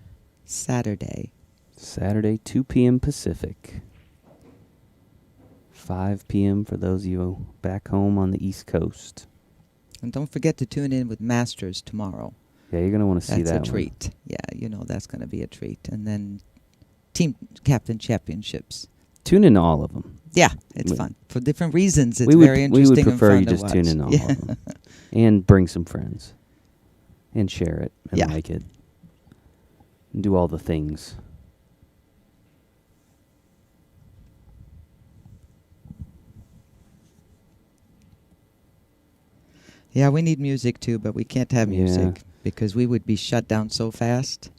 Saturday. Saturday, 2 p.m. Pacific. 5 p.m. for those of you back home on the East Coast. And don't forget to tune in with Masters tomorrow. Yeah, you're going to want to see that one. That's a treat. Yeah, you know that's going to be a treat. And then Team Captain Championships. Tune in to all of them. Yeah, it's fun. For different reasons, it's we would, very interesting we would prefer and you fun just to watch. tune in to all of them. And bring some friends. And share it and Yeah. like it. And do all the things. Yeah, we need music too, but we can't have Yeah. music because we would be shut down so fast.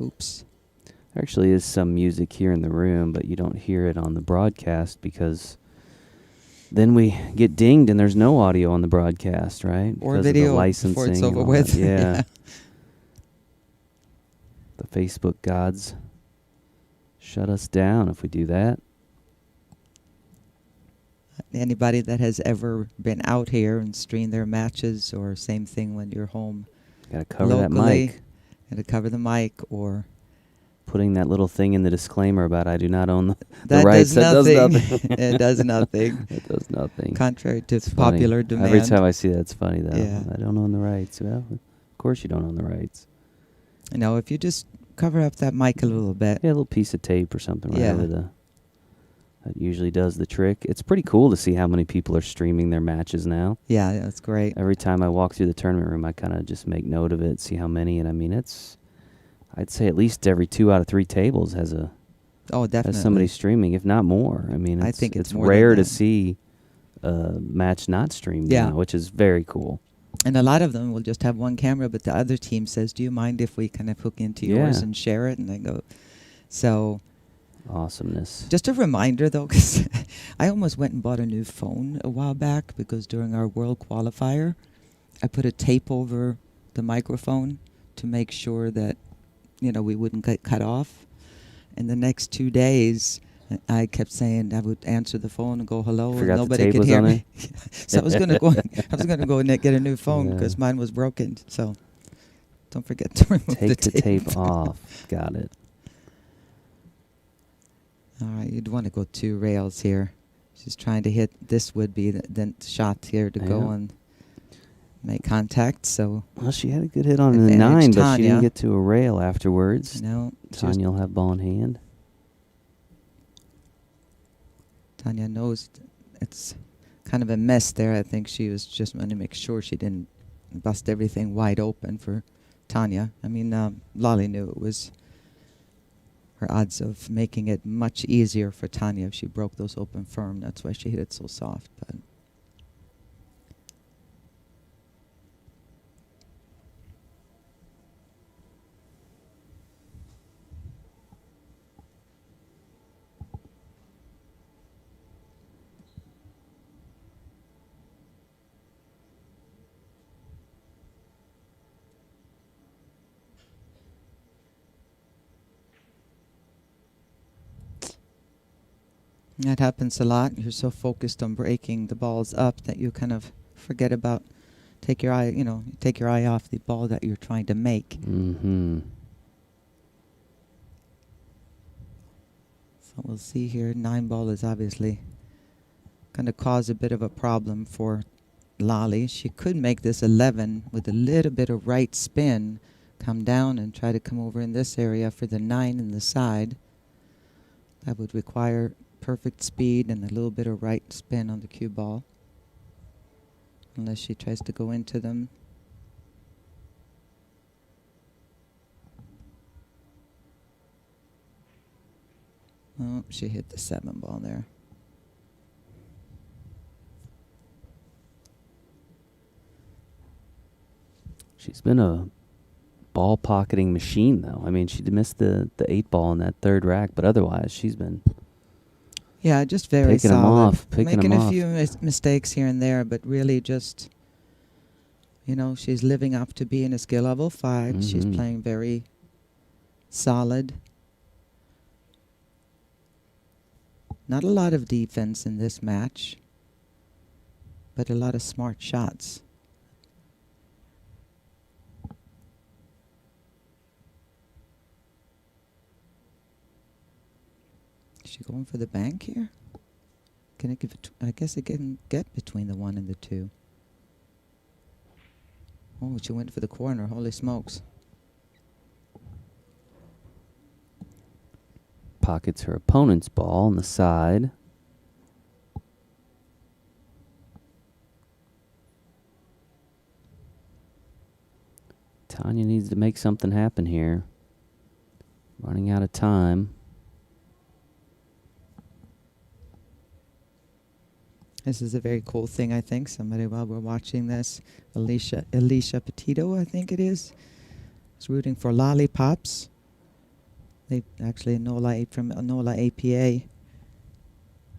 Oops. There actually is some music here in the room, but you don't hear it on the broadcast because then we get dinged and there's no audio on the broadcast, right? Or Because video of the licensing before it's and over all with. that. Yeah. The Facebook gods shut us down if we do that. Anybody that has ever been out here and streamed their matches, or same thing when you're home Got to cover that locally, mic. and to cover the mic, or Putting that little thing in the disclaimer about I do not own the that rights. does That nothing. does nothing. It does nothing. It does nothing. Contrary to It's funny. popular demand. Every time I see that, it's funny though. Yeah. I don't own the rights. Well, of course you don't own the rights. You know, if you just cover up that mic a little bit. Yeah, a little piece of tape or something right Yeah. over the. That usually does the trick. It's pretty cool to see how many people are streaming their matches now. Yeah, that's great. Every time I walk through the tournament room, I kind of just make note of it, see how many, and I mean, I'd say at least every 2 out of 3 tables has Oh, definitely. somebody streaming, if not more. I mean, I think it's more rare than to that. see a match not streamed Yeah. now, which is very cool. And a lot of them will just have one camera, but the other team says, "Do you mind if we kind of hook into yours Yeah. and share it?" And they go, so. Awesomeness. Just a reminder, though, because I almost went and bought a new phone a while back because during our world qualifier, I put a tape over the microphone to make sure that, you know, we wouldn't get cut off. And the next 2 days, I kept saying I would answer the phone and go hello, Forgot and the nobody tape could was hear on me. So I was gonna go. I was gonna go and get a new phone Yeah. because mine was broken. So don't forget to remove Take the the tape off. Got it. All right, you'd want to go 2 rails here. She's trying to hit. This would be the shot here to go Yeah. and make contact. So, Well, she had a good hit on the Advantage 9, but she didn't Tanya. get to a rail afterwards. you know, Tanya will have ball in hand. Tanya knows it's kind of a mess there. I think she was just wanting to make sure she didn't bust everything wide open for Tanya. I mean, Lolly knew it was her odds of making it much easier for Tanya if she broke those open firm. That's why she hit it so soft. But that happens a lot. You're so focused on breaking the balls up that you kind of forget about, take your eye off the ball that you're trying to make. Mm-hmm. So we'll see here. 9 ball is obviously going to cause a bit of a problem for Lolly. She could make this 11 with a little bit of right spin, come down and try to come over in this area for the 9 in the side. That would require perfect speed and a little bit of right spin on the cue ball, unless she tries to go into them. Oh, she hit the 7 ball there. She's been a ball pocketing machine, though. I mean, she missed the 8 ball in that 3rd rack, but otherwise she's been Yeah, just very Picking 'em solid. off, picking 'em Making a off. few mistakes here and there, but really just, you know, she's living up to being a skill level 5. She's Mhm. playing very solid. Not a lot of defense in this match, but a lot of smart shots. Is she going for the bank here? Can it give it? I guess it can get between the 1 and the 2. Oh, she went for the corner. Holy smokes. Pockets her opponent's ball on the side. Tanya needs to make something happen here. Running out of time. This is a very cool thing, I think. Somebody, while we're watching this, Alicia Petito, I think it is rooting for Lollipops. They actually, Nola from Nola APA.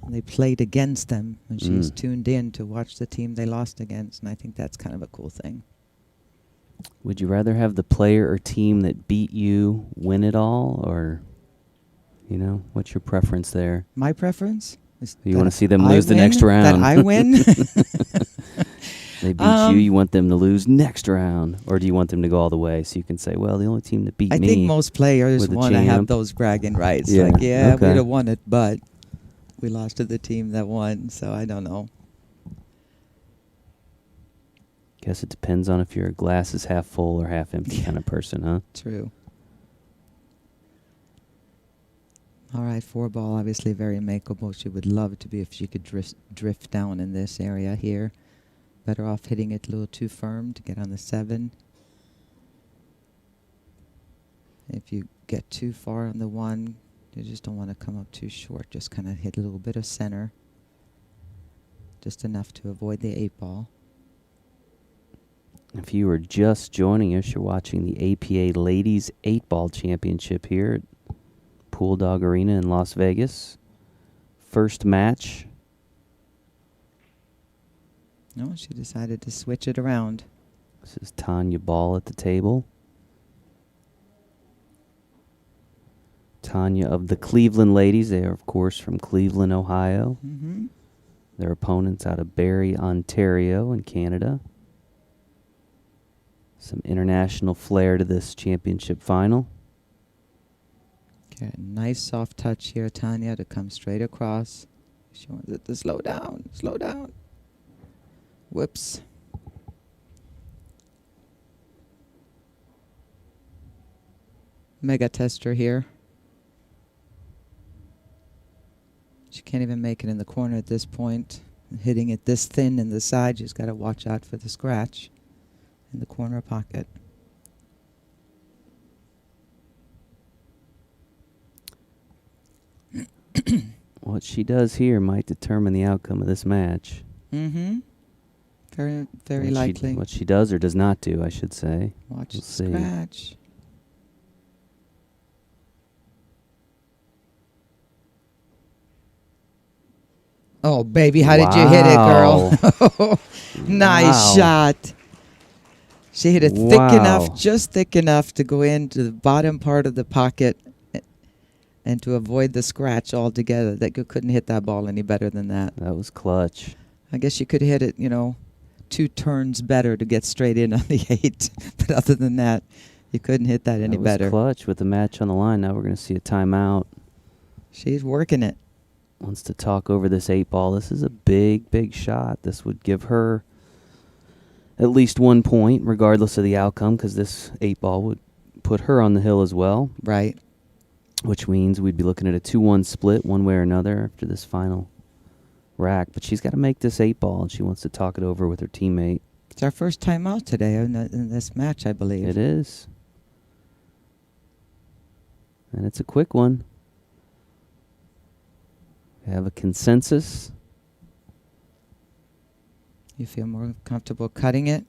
And they played against them, and she's tuned in to watch the team they lost against, and I think that's kind of a cool thing. Would you rather have the player or team that beat you win it all, or, you know, what's your preference there? My preference is you want to see them lose the next round. That I win. They beat you, you want them to lose next round, or do you want them to go all the way so you can say, well, the only team that beat me. I think most players want to have those bragging rights. Yeah. Like, yeah, Okay. we'd have won it, but we lost to the team that won, so I don't know. Guess it depends on if you're a glass is half full or half empty kind of person, huh? True. All right, 4-ball, obviously very makeable. She would love to be if she could drift down in this area here. Better off hitting it a little too firm to get on the 7. If you get too far on the 1, you just don't want to come up too short. Just kind of hit a little bit of center. Just enough to avoid the 8-ball. If you were just joining us, you're watching the APA Ladies 8-Ball Championship here at Pool Dog Arena in Las Vegas. First match. No, she decided to switch it around. This is Tanya Ball at the table. Tanya of the Cleveland Ladies. They are, of course, from Cleveland, Ohio. Mm-hmm. Their opponents out of Barrie, Ontario in Canada. Some international flair to this championship final. Okay, nice soft touch here, Tanya, to come straight across. She wants it to slow down, slow down. Whoops. Mega tester here. She can't even make it in the corner at this point. Hitting it this thin in the side, she's got to watch out for the scratch in the corner pocket. What she does here might determine the outcome of this match. Mm-hmm. Very, very What likely. what she does or does not do, I should say. Watch We'll the see. scratch. Oh, baby, how did you hit it, girl? Nice shot. She hit it thick enough, just thick enough to go into the bottom part of the pocket and to avoid the scratch altogether. That you couldn't hit that ball any better than that. That was clutch. I guess you could hit it, 2 turns better to get straight in on the 8. But other than that, you couldn't hit that any better. That was clutch with the match on the line. Now we're going to see a timeout. She's working it. Wants to talk over this 8-ball. This is a big, big shot. This would give her at least 1 point, regardless of the outcome, because this 8-ball would put her on the hill as well. Right. Which means we'd be looking at a 2-1 split one way or another after this final rack. But she's got to make this 8-ball, and she wants to talk it over with her teammate. It's our first time out today in this match, I believe. It is. And it's a quick one. We have a consensus. You feel more comfortable cutting it?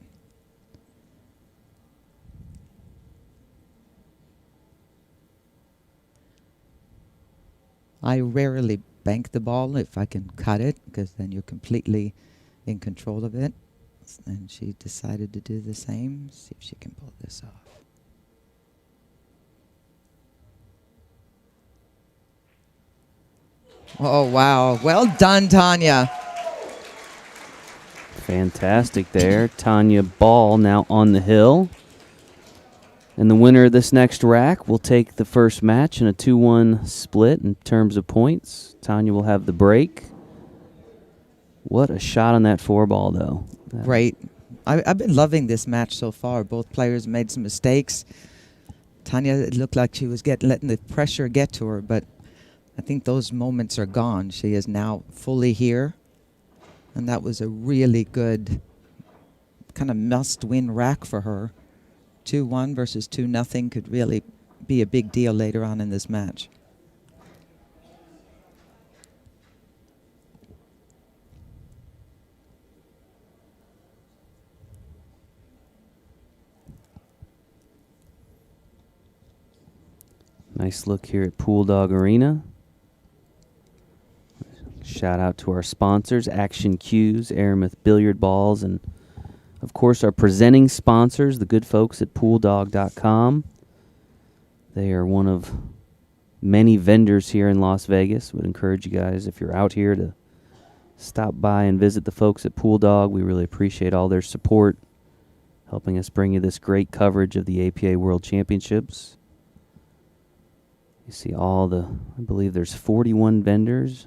I rarely bank the ball if I can cut it, because then you're completely in control of it. And she decided to do the same. See if she can pull this off. Oh, wow. Well done, Tanya. Fantastic there. Tanya Ball now on the hill. And the winner of this next rack will take the first match in a 2-1 split in terms of points. Tanya will have the break. What a shot on that 4-ball, though. Great. I've been loving this match so far. Both players made some mistakes. Tanya, it looked like she was letting the pressure get to her, but I think those moments are gone. She is now fully here, and that was a really good kind of must-win rack for her. 2-1 versus 2-0 could really be a big deal later on in this match. Nice look here at Pool Dog Arena. Shout out to our sponsors, Action Cues, Aramith Billiard Balls, and of course our presenting sponsors, the good folks at pooldog.com. They are one of many vendors here in Las Vegas. Would encourage you guys, if you're out here, to stop by and visit the folks at Pool Dog. We really appreciate all their support, helping us bring you this great coverage of the APA World Championships. You see I believe there's 41 vendors.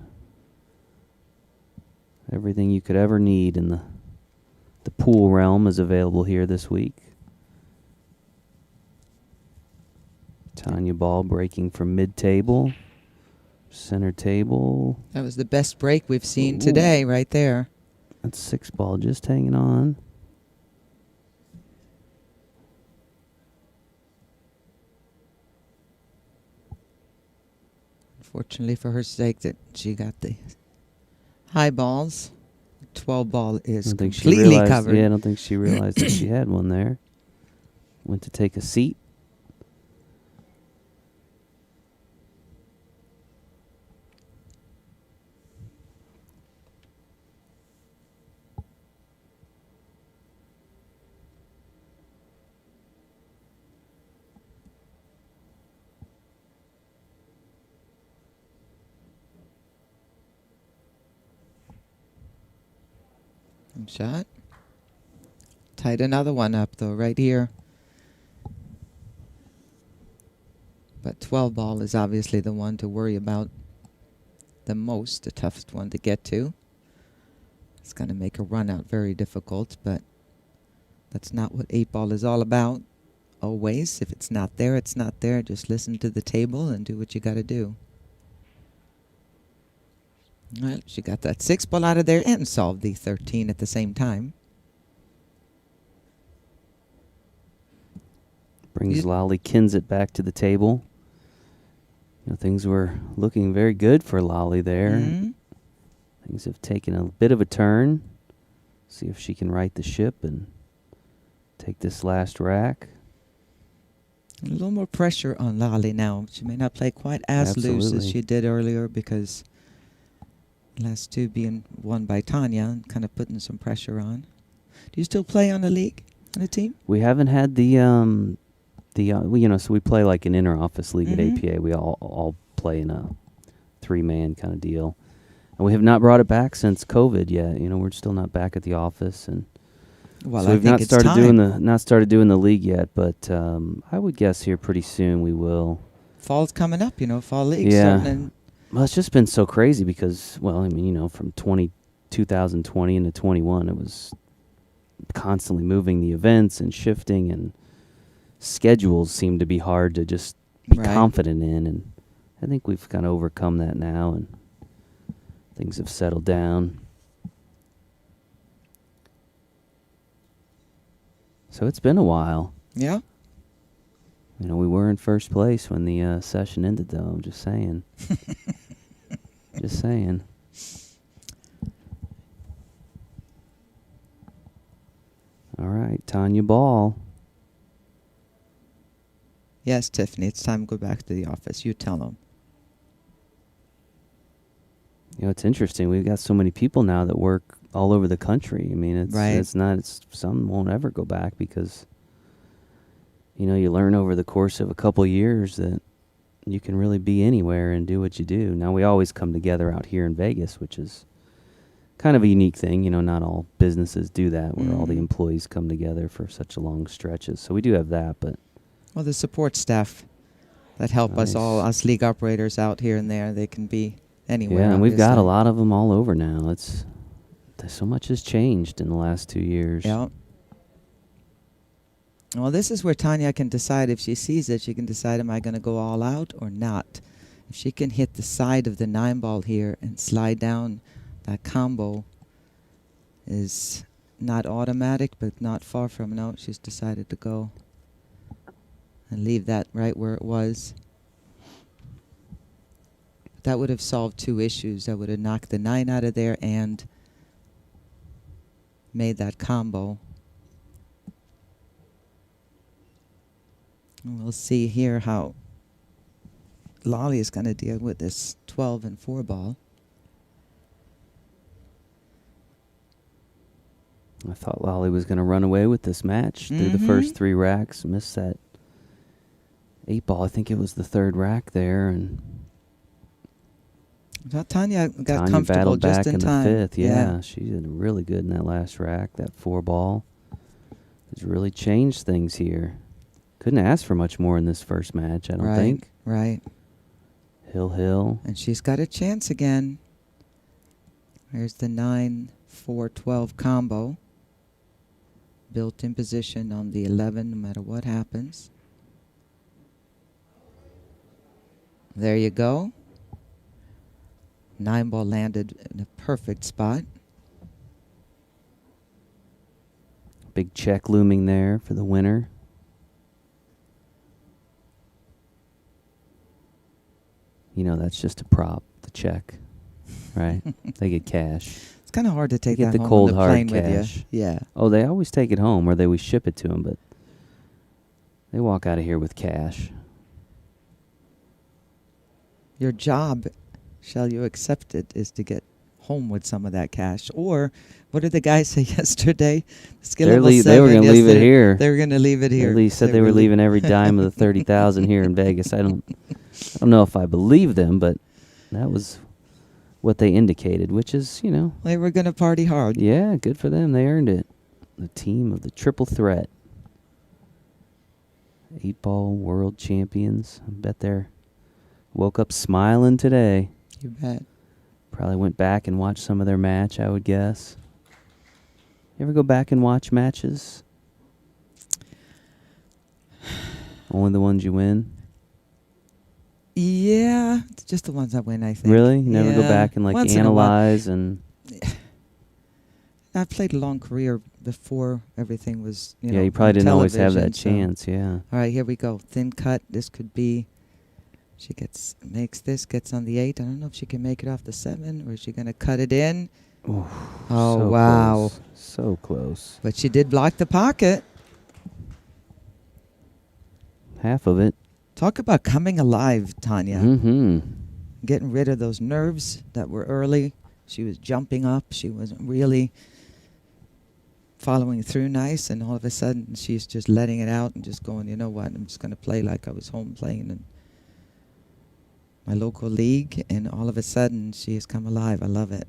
Everything you could ever need in the pool realm is available here this week. Tanya ball breaking from mid-table, center table. That was the best break we've seen today right there. That's 6-ball just hanging on. Fortunately for her sake that she got the high balls. 12-ball is completely covered. Yeah, I don't think she realized that she had one there. Went to take a seat. Shot. Tied another one up, though, right here. But 12-ball is obviously the one to worry about the most, the toughest one to get to. It's going to make a run out very difficult, but that's not what 8-ball is all about. Always, if it's not there, it's not there. Just listen to the table and do what you got to do. Well, she got that 6-ball out of there and solved the 13 at the same time. Brings Lolly Kinsit back to the table. You know, things were looking very good for Lolly there. Mm-hmm. Things have taken a bit of a turn. See if she can right the ship and take this last rack. A little more pressure on Lolly now. She may not play quite as loose as she did earlier because last two being won by Tanya and kind of putting some pressure on. Do you still play on the league, on the team? We haven't had so we play like an inter-office league at APA. We all play in a 3-man kind of deal. And we have not brought it back since COVID yet. You know, we're still not back at the office, and well, so we've not started doing the league yet. But I would guess here pretty soon we will. Fall's coming up, fall league. Yeah. Well, it's just been so crazy because, well, I mean, from 2020 into 21, it was constantly moving the events and shifting, and schedules seem to be hard to just be confident in. And I think we've kind of overcome that now, and things have settled down. So it's been a while. Yeah. We were in first place when the session ended, though. I'm just saying. Just saying. All right, Tanya ball. Yes, Tiffany, it's time to go back to the office. You tell them. It's interesting. We've got so many people now that work all over the country. I mean, some won't ever go back because, you learn over the course of a couple years that you can really be anywhere and do what you do. Now, we always come together out here in Vegas, which is kind of a unique thing. Not all businesses do that, where all the employees come together for such long stretches. So we do have that, but Well, the support staff that help us all, Nice. us league operators out here and there, they can be anywhere. Yeah, and we've got a obviously. lot of them all over now. So much has changed in the last 2 years. Yeah. Well, this is where Tanya can decide. If she sees it, she can decide, am I going to go all out or not? If she can hit the side of the 9-ball here and slide down, that combo is not automatic, but not far from it. No, she's decided to go and leave that right where it was. That would have solved 2 issues. That would have knocked the 9 out of there and made that combo. And we'll see here how Lolly is going to deal with this 12 and 4 ball. I thought Lolly was going to run away with this match through the first 3 racks. Missed that 8 ball. I think it was the 3rd rack there, and Tanya got Tanya comfortable battled just back in in time. the 5th. Yeah, she did really good in that last rack. That 4 ball has really changed things here. Couldn't ask for much more in this first match, I don't think. Right. Hill. And she's got a chance again. There's the 9-4-12 combo. Built in position on the 11 no matter what happens. There you go. 9-ball landed in a perfect spot. Big check looming there for the winner. You know, that's just a prop, the check, right? They get cash. It's kind of hard to take Get that the home cold on the hard plane cash. with you. Yeah. Oh, they always take it home, or we ship it to them, but they walk out of here with cash. Your job, shall you accept it, is to get home with some of that cash. Or, what did the guys say yesterday? They were going to leave it here. They were going to leave it here. At least said they were leaving every dime of the 30,000 here in Vegas. I don't know if I believe them, but that was what they indicated, which is, you know. They were going to party hard. Yeah, good for them. They earned it. The team of the triple threat. 8-ball world champions. I bet they're woke up smiling today. You bet. Probably went back and watched some of their match, I would guess. You ever go back and watch matches? Only the ones you win? Yeah, it's just the ones I win, I think. Really? You never go Yeah. back and like Once in a while. analyze and I've played a long career before everything was, you know, yeah, you probably on didn't always have television, that so- chance, yeah. All right, here we go. Thin cut. This could be. She makes this, gets on the 8. I don't know if she can make it off the 7, or is she going to cut it in? Oof, Oh, so wow. close. So close. But she did block the pocket. Half of it. Talk about coming alive, Tanya. Mm-hmm. Getting rid of those nerves that were early. She was jumping up. She wasn't really following through nice. And all of a sudden, she's just letting it out and just going, you know what, I'm just going to play like I was home playing in my local league. And all of a sudden, she has come alive. I love it.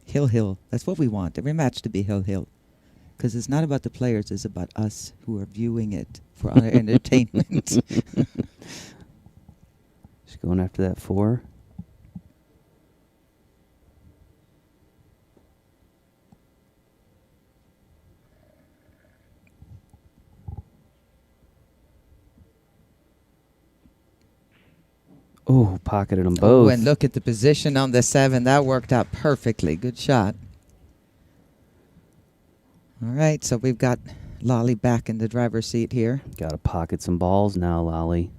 Hill. That's what we want. Every match to be Hill. Because it's not about the players. It's about us who are viewing it for our entertainment. She's going after that 4. Oh, pocketed them both. Oh, and look at the position on the 7. That worked out perfectly. Good shot. All right, so we've got Lolly back in the driver's seat here. Got to pocket some balls now, Lolly.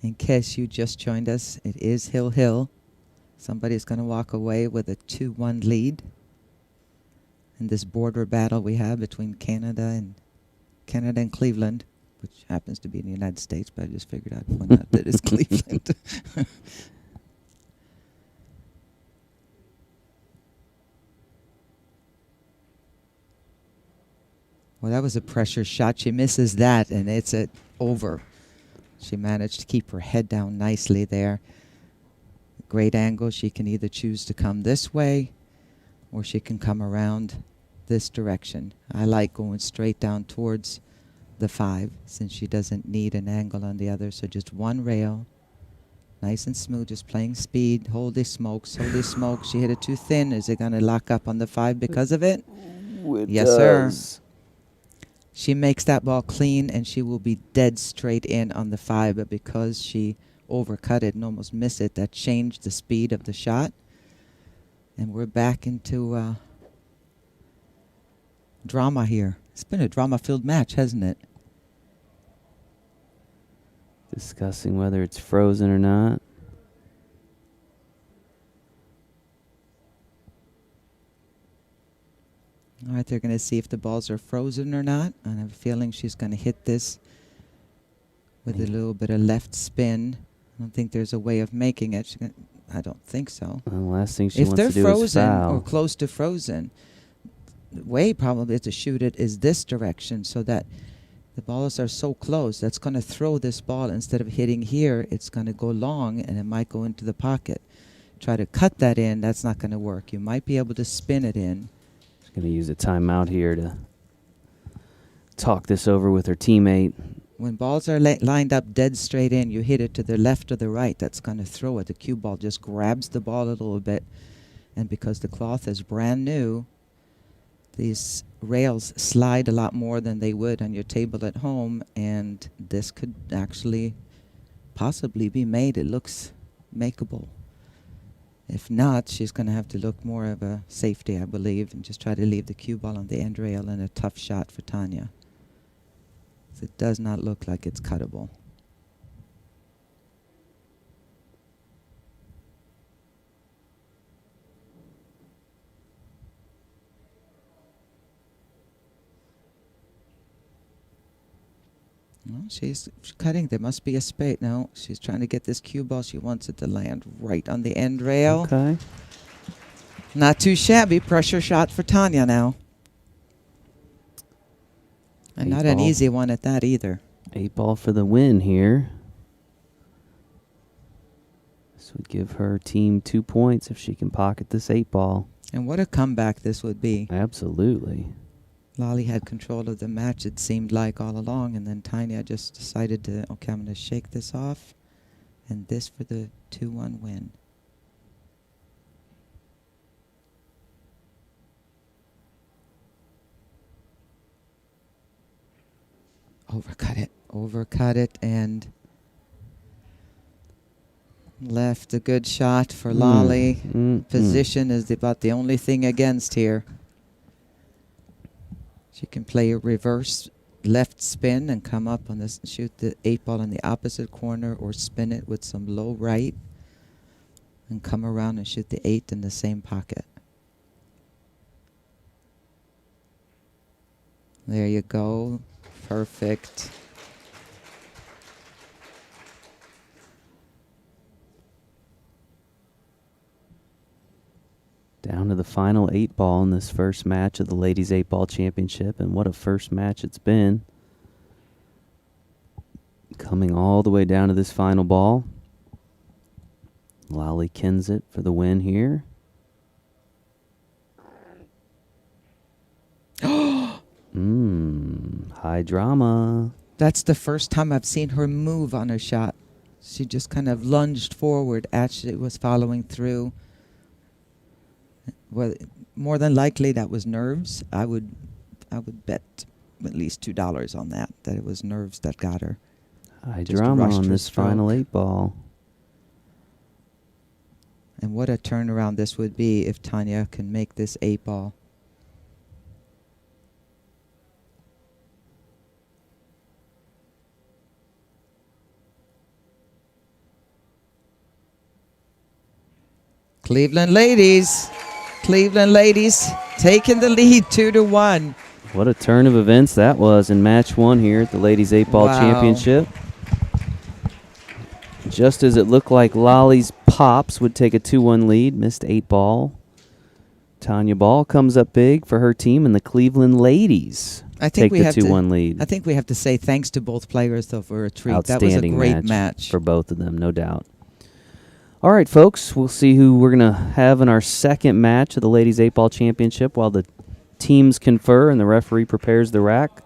In case you just joined us, it is Hill. Somebody's going to walk away with a 2-1 lead in this border battle we have between Canada and Cleveland, which happens to be in the United States, but I just figured I'd point out that it's Cleveland. Well, that was a pressure shot. She misses that, and it's over. She managed to keep her head down nicely there. Great angle. She can either choose to come this way, or she can come around this direction. I like going straight down towards the 5 since she doesn't need an angle on the other. So just one rail. Nice and smooth, just playing speed. Holy smokes, holy smokes. She hit it too thin. Is it going to lock up on the 5 because of it? It Yes, does. sir. She makes that ball clean, and she will be dead straight in on the 5. But because she overcut it and almost missed it, that changed the speed of the shot. And we're back into drama here. It's been a drama-filled match, hasn't it? Discussing whether it's frozen or not. All right, they're going to see if the balls are frozen or not. And I have a feeling she's going to hit this with a little bit of left spin. I don't think there's a way of making it. I don't think so. The last thing she If wants they're to do is frozen foul. or close to frozen, the way probably to shoot it is this direction so that the balls are so close. That's going to throw this ball. Instead of hitting here, it's going to go long and it might go into the pocket. Try to cut that in. That's not going to work. You might be able to spin it in. She's going to use a timeout here to talk this over with her teammate. When balls are lined up dead straight in, you hit it to the left or the right. That's going to throw it. The cue ball just grabs the ball a little bit. And because the cloth is brand new, these rails slide a lot more than they would on your table at home. And this could actually possibly be made. It looks makeable. If not, she's going to have to look more of a safety, I believe, and just try to leave the cue ball on the end rail and a tough shot for Tanya. It does not look like it's cuttable. Well, she's cutting. There must be a spade. No, she's trying to get this cue ball. She wants it to land right on the end rail. Okay. Not too shabby. Pressure shot for Tanya now. And not an easy one at that either. 8-ball for the win here. This would give her team 2 points if she can pocket this 8-ball. And what a comeback this would be. Absolutely. Lolly had control of the match, it seemed like, all along. And then Tanya just decided to, okay, I'm going to shake this off. And this for the 2-1 win. Overcut it, and left a good shot for Lolly. Position is about the only thing against here. She can play a reverse left spin and come up on this, shoot the 8-ball in the opposite corner, or spin it with some low right and come around and shoot the 8 in the same pocket. There you go. Perfect. Down to the final 8-ball in this first match of the Ladies 8-Ball Championship, and what a first match it's been. Coming all the way down to this final ball. Lolly kins it for the win here. High drama. That's the first time I've seen her move on her shot. She just kind of lunged forward. Actually was following through. Well, more than likely that was nerves. I would bet at least $2 on that it was nerves that got her. High Just drama rushed on her this final stroke. 8-ball. And what a turnaround this would be if Tanya can make this 8-ball. Cleveland ladies taking the lead 2-1. What a turn of events that was in match 1 here at the Ladies 8-Ball Wow. Championship. Just as it looked like Lolly's Pops would take a 2-1 lead, missed 8-ball. Tanya Ball comes up big for her team, and the Cleveland Ladies take the 2-1 lead. I think we have to say thanks to both players, though, for a treat. Outstanding That was a great match. for both of them, no doubt. All right, folks, we'll see who we're going to have in our second match of the Ladies 8-Ball Championship while the teams confer and the referee prepares the rack.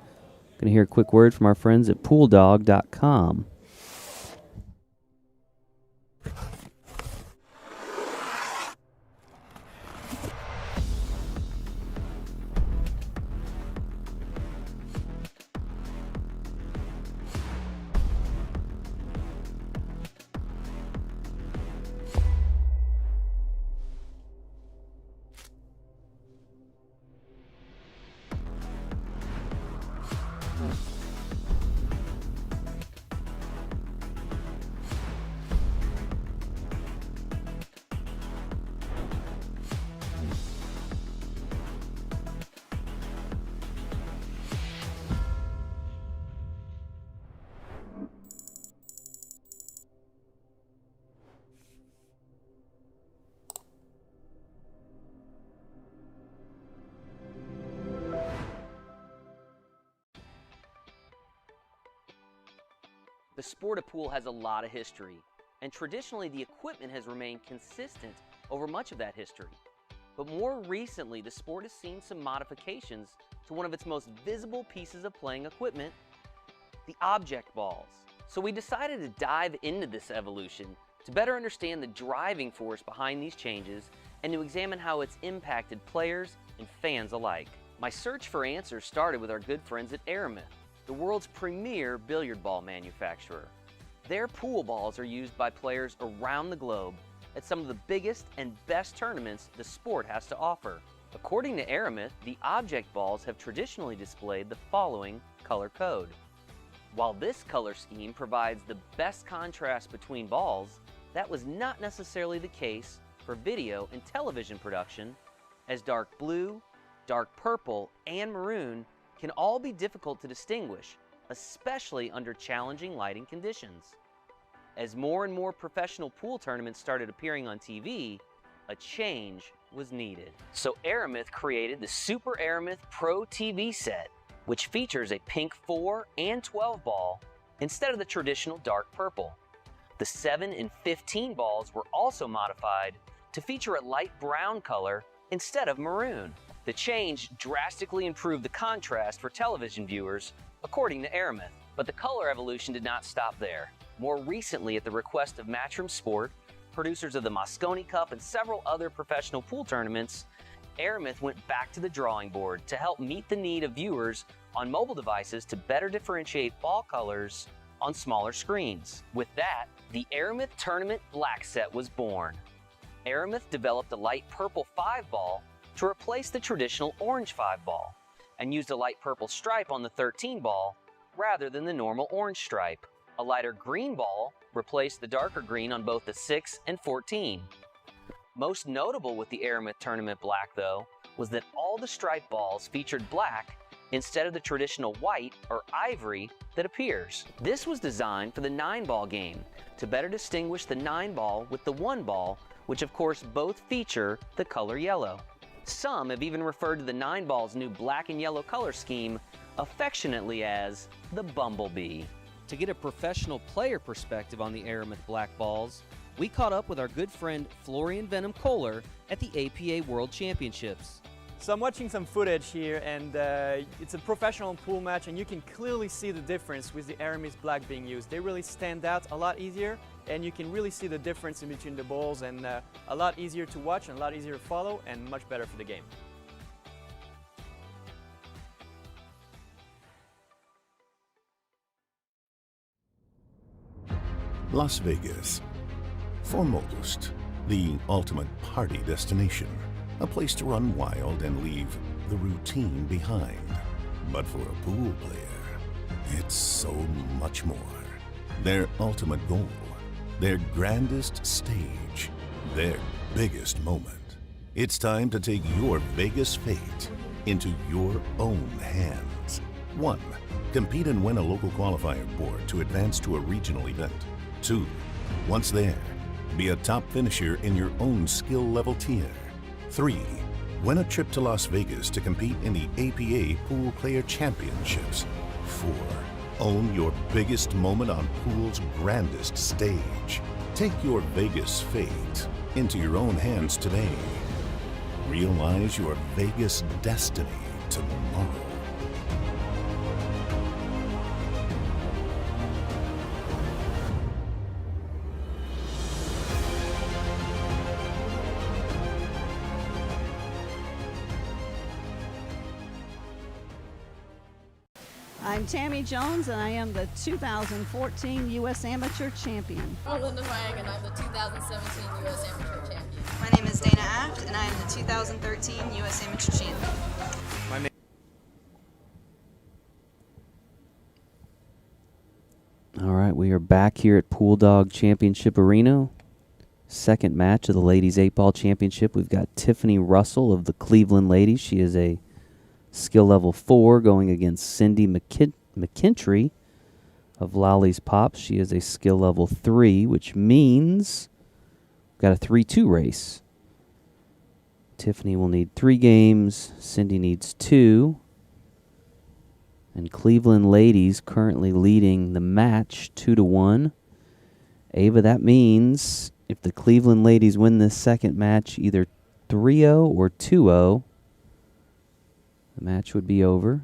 Going to hear a quick word from our friends at pooldog.com. The sport of pool has a lot of history, and traditionally the equipment has remained consistent over much of that history. But more recently, the sport has seen some modifications to one of its most visible pieces of playing equipment, the object balls. So we decided to dive into this evolution to better understand the driving force behind these changes and to examine how it's impacted players and fans alike. My search for answers started with our good friends at Aramith, the world's premier billiard ball manufacturer. Their pool balls are used by players around the globe at some of the biggest and best tournaments the sport has to offer. According to Aramith, the object balls have traditionally displayed the following color code. While this color scheme provides the best contrast between balls, that was not necessarily the case for video and television production, as dark blue, dark purple, and maroon can all be difficult to distinguish, especially under challenging lighting conditions. As more and more professional pool tournaments started appearing on TV, a change was needed. So Aramith created the Super Aramith Pro TV set, which features a pink 4 and 12 ball instead of the traditional dark purple. The 7 and 15 balls were also modified to feature a light brown color instead of maroon. The change drastically improved the contrast for television viewers, according to Aramith. But the color evolution did not stop there. More recently, at the request of Matchroom Sport, producers of the Mosconi Cup and several other professional pool tournaments, Aramith went back to the drawing board to help meet the need of viewers on mobile devices to better differentiate ball colors on smaller screens. With that, the Aramith Tournament Black Set was born. Aramith developed a light purple 5 ball to replace the traditional orange 5 ball, and used a light purple stripe on the 13 ball rather than the normal orange stripe. A lighter green ball replaced the darker green on both the 6 and 14. Most notable with the Aramith Tournament Black, though, was that all the stripe balls featured black instead of the traditional white or ivory that appears. This was designed for the 9-ball game to better distinguish the 9-ball with the 1-ball, which of course both feature the color yellow. Some have even referred to the 9-ball's new black and yellow color scheme affectionately as the Bumblebee. To get a professional player perspective on the Aramith Black Balls, we caught up with our good friend Florian Venom Kohler at the APA World Championships. So I'm watching some footage here, and it's a professional pool match, and you can clearly see the difference with the Aramith Black being used. They really stand out a lot easier, and you can really see the difference in between the balls, and a lot easier to watch and a lot easier to follow, and much better for the game. Las Vegas. For most, the ultimate party destination. A place to run wild and leave the routine behind. But for a pool player, it's so much more. Their ultimate goal, their grandest stage, their biggest moment. It's time to take your Vegas fate into your own hands. 1. Compete and win a local qualifier board to advance to a regional event. 2. Once there, be a top finisher in your own skill level tier. 3. Win a trip to Las Vegas to compete in the APA Pool Player Championships. 4. Own your biggest moment on pool's grandest stage. Take your Vegas fate into your own hands today. Realize your Vegas destiny tomorrow. I'm Tammy Jones, and I am the 2014 U.S. Amateur Champion. I'm Linda Wang, and I'm the 2017 U.S. Amateur Champion. My name is Dana Aft, and I am the 2013 U.S. Amateur Champion. All right, we are back here at Pool Dog Championship Arena. Second match of the Ladies 8-Ball Championship. We've got Tiffany Russell of the Cleveland Ladies. She is a skill level 4 going against Cindy McKintry of Lolly's Pops. She is a skill level 3, which means we've got a 3-2 race. Tiffany will need 3 games. Cindy needs 2. And Cleveland Ladies currently leading the match 2-1. Ava, that means if the Cleveland Ladies win this second match either 3-0 or 2-0, the match would be over.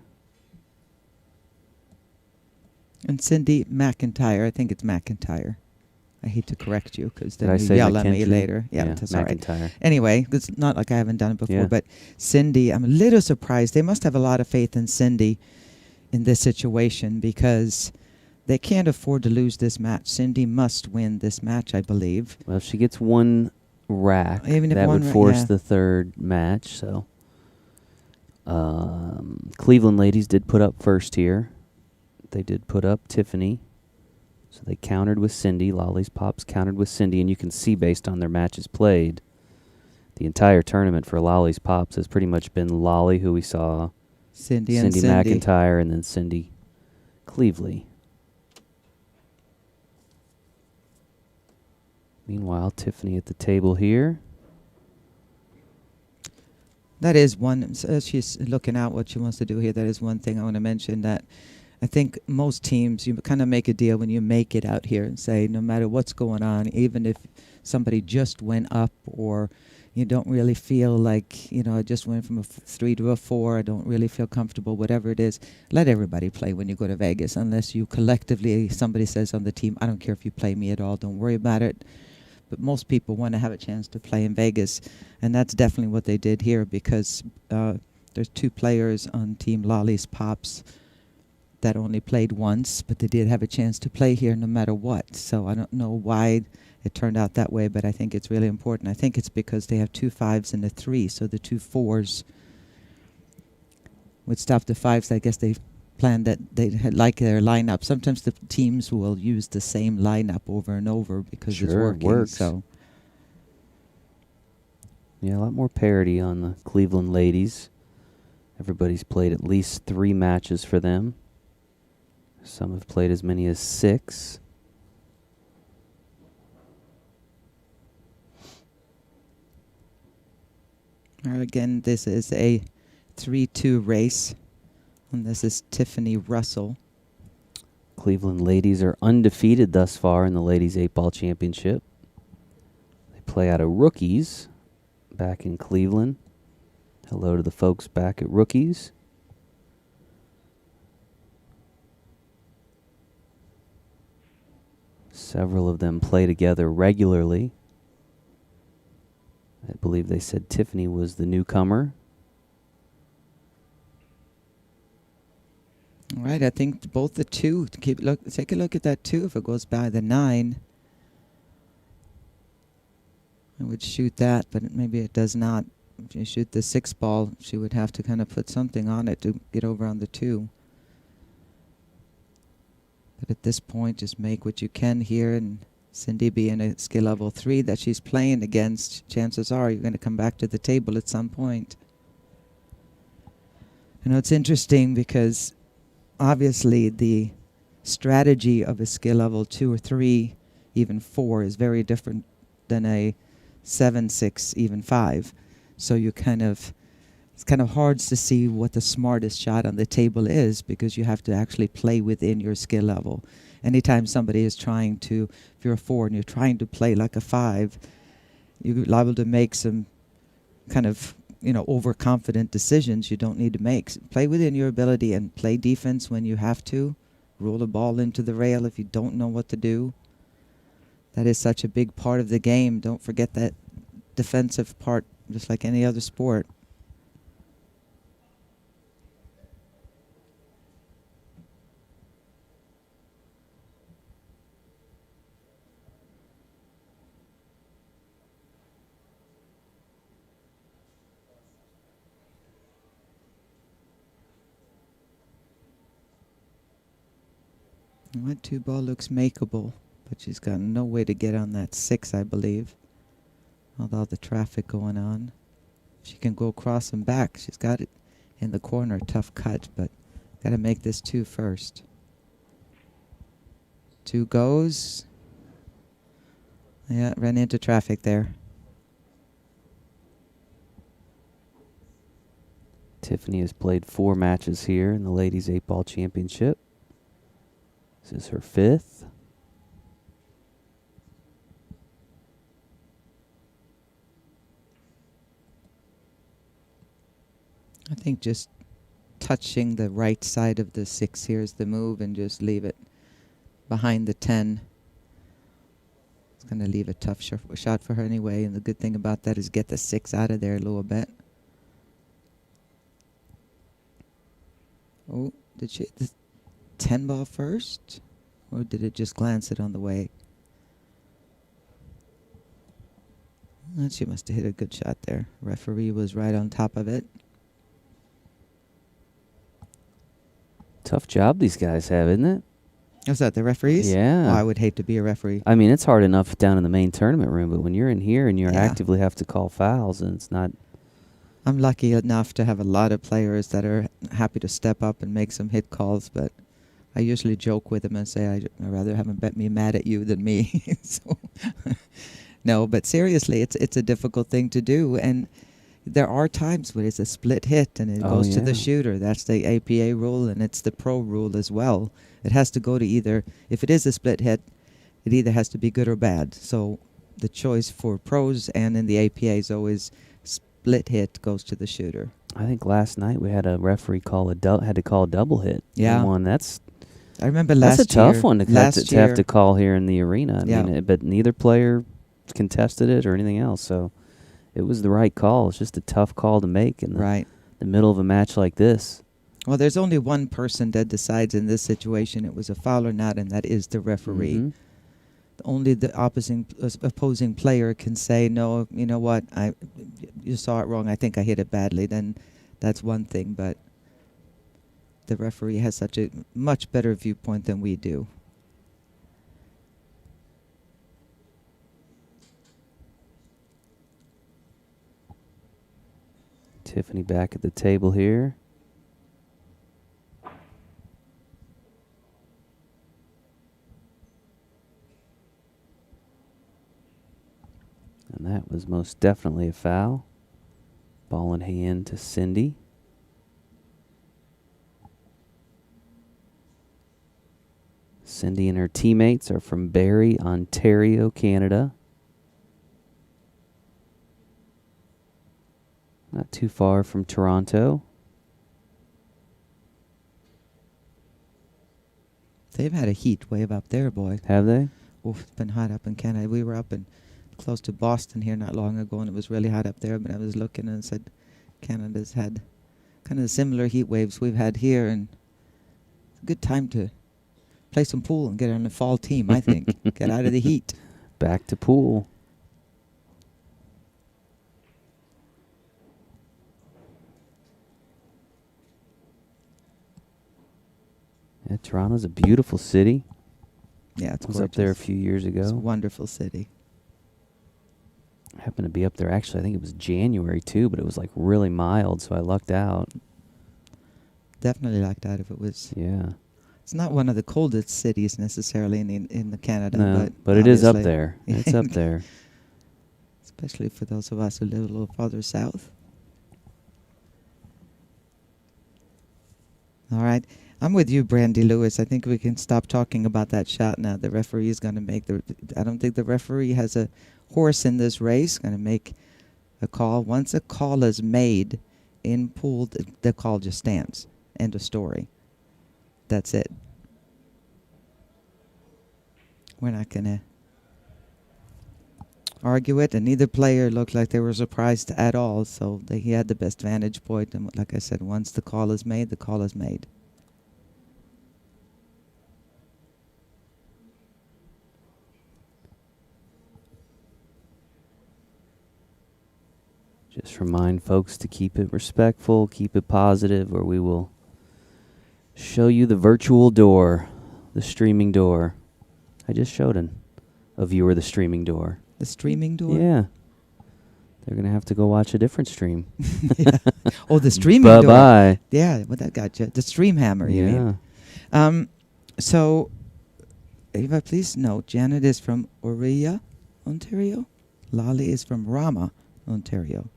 And Cindy McIntyre, I think it's McIntyre. I hate to correct you because then Did I you say yell at me McKintry? later. Yeah, Yeah, that's all right. McIntyre. Anyway, it's not like I haven't done it before, Yeah. but Cindy, I'm a little surprised. They must have a lot of faith in Cindy in this situation because they can't afford to lose this match. Cindy must win this match, I believe. Well, if she gets one rack, Even if that one would ra- force yeah. the third match. So, Cleveland Ladies did put up first here. They did put up Tiffany. So they countered with Cindy. Lolly's Pops countered with Cindy. And you can see based on their matches played, the entire tournament for Lolly's Pops has pretty much been Lolly, who we saw, Cindy Cindy McIntyre, and then Cindy Cleveley. Meanwhile, Tiffany at the table here. That is one, as she's looking out what she wants to do here, that is one thing I want to mention, that I think most teams, you kind of make a deal when you make it out here and say, no matter what's going on, even if somebody just went up or you don't really feel like, you know, I just went from a 3 to a 4, I don't really feel comfortable, whatever it is, let everybody play when you go to Vegas, unless you collectively, somebody says on the team, I don't care if you play me at all, don't worry about it. But most people want to have a chance to play in Vegas, and that's definitely what they did here because there's 2 players on Team Lolly's Pops that only played once, but they did have a chance to play here no matter what. So I don't know why it turned out that way, but I think it's really important. I think it's because they have 2 5s and a 3, so the 2 4s would stop the 5s. I guess they planned that they had like their lineup. Sometimes the teams will use the same lineup over and over because it's Sure, it working. works. So Yeah, a lot more parity on the Cleveland Ladies. Everybody's played at least 3 matches for them. Some have played as many as 6. again, this is a 3-2 race, and this is Tiffany Russell. Cleveland Ladies are undefeated thus far in the Ladies 8-Ball Championship. They play out of Rookies back in Cleveland. Hello to the folks back at Rookies. Several of them play together regularly. I believe they said Tiffany was the newcomer. All right, I think both the 2. Take a look at that 2. If it goes by the 9, I would shoot that, but maybe it does not. If you shoot the 6 ball, she would have to kind of put something on it to get over on the 2. But at this point, just make what you can here. And Cindy being a skill level 3 that she's playing against, chances are you're going to come back to the table at some point. You know, it's interesting because obviously the strategy of a skill level 2 or 3, even 4, is very different than a 7, 6, even 5. So you it's kind of hard to see what the smartest shot on the table is because you have to actually play within your skill level. Anytime somebody is trying to, if you're a 4 and you're trying to play like a 5, you're liable to make some kind of, you know, overconfident decisions you don't need to make. Play within your ability and play defense when you have to. Roll the ball into the rail if you don't know what to do. That is such a big part of the game. Don't forget that defensive part, just like any other sport. That 2-ball looks makeable, but she's got no way to get on that 6, I believe. With all the traffic going on. She can go across and back. She's got it in the corner. Tough cut, but got to make this 2 first. 2 goes. Yeah, ran into traffic there. Tiffany has played 4 matches here in the Ladies 8-Ball Championship. This is her 5th. I think just touching the right side of the 6 here is the move, and just leave it behind the 10. It's going to leave a tough shot for her anyway, and the good thing about that is get the 6 out of there a little bit. Oh, did she hit the 10 ball first? Or did it just glance it on the way? She must have hit a good shot there. Referee was right on top of it. Tough job these guys have, isn't it? Was that the referees? Yeah. Oh, I would hate to be a referee. I mean, it's hard enough down in the main tournament room, but when you're in here and you Yeah. actively have to call fouls, and it's not... I'm lucky enough to have a lot of players that are happy to step up and make some hit calls, but I usually joke with them and say I'd rather have them bet me mad at you than me. So no, but seriously, it's a difficult thing to do, and there are times when it's a split hit and it goes to the shooter. That's the APA rule, and it's the pro rule as well. It has to go to either, if it is a split hit, it either has to be good or bad. So the choice for pros and in the APA is always split hit goes to the shooter. I think last night we had a referee had to call a double hit. Yeah. One. That's I remember last year. That's a tough one to have to call here in the arena. I mean, but neither player contested it or anything else, so it was the right call. It's just a tough call to make in the middle of a match like this. Well, there's only one person that decides in this situation it was a foul or not, and that is the referee. Mm-hmm. Only the opposing player can say, no, you know what, you saw it wrong, I think I hit it badly. Then that's one thing, but the referee has such a much better viewpoint than we do. Tiffany back at the table here. And that was most definitely a foul. Ball in hand to Cindy. Cindy and her teammates are from Barrie, Ontario, Canada. Not too far from Toronto. They've had a heat wave up there, boy. Have they? Oh, it's been hot up in Canada. We were up in close to Boston here not long ago, and it was really hot up there. But I was looking and said Canada's had kind of similar heat waves we've had here, and it's a good time to play some pool and get on the fall team, I think. Get out of the heat. Back to pool. Yeah, Toronto's a beautiful city. Yeah, it's I was gorgeous. up there a few years ago. It's a wonderful city. I happened to be up there. Actually, I think it was January too, but it was like really mild, so I lucked out. Definitely like that if it was. Yeah. It's not one of the coldest cities necessarily in the Canada, No, but it is up obviously there. It's up there. Especially for those of us who live a little farther south. All right. I'm with you, Brandy Lewis. I think we can stop talking about that shot now. The referee is going to make I don't think the referee has a horse in this race. Going to make a call. Once a call is made in pool, the call just stands. End of story. That's it. We're not going to argue it, and neither player looked like they were surprised at all. So he had the best vantage point. And like I said, once the call is made, the call is made. Just remind folks to keep it respectful, keep it positive, or we will show you the virtual door. The streaming door. I just showed a viewer the streaming door. The streaming door? Yeah. They're going to have to go watch a different stream. Yeah. Oh, the streaming door. Bye-bye. Yeah, well, that got you. The stream hammer, you mean. Yeah. So, Ava, please note, Janet is from Orillia, Ontario. Lolly is from Rama, Ontario.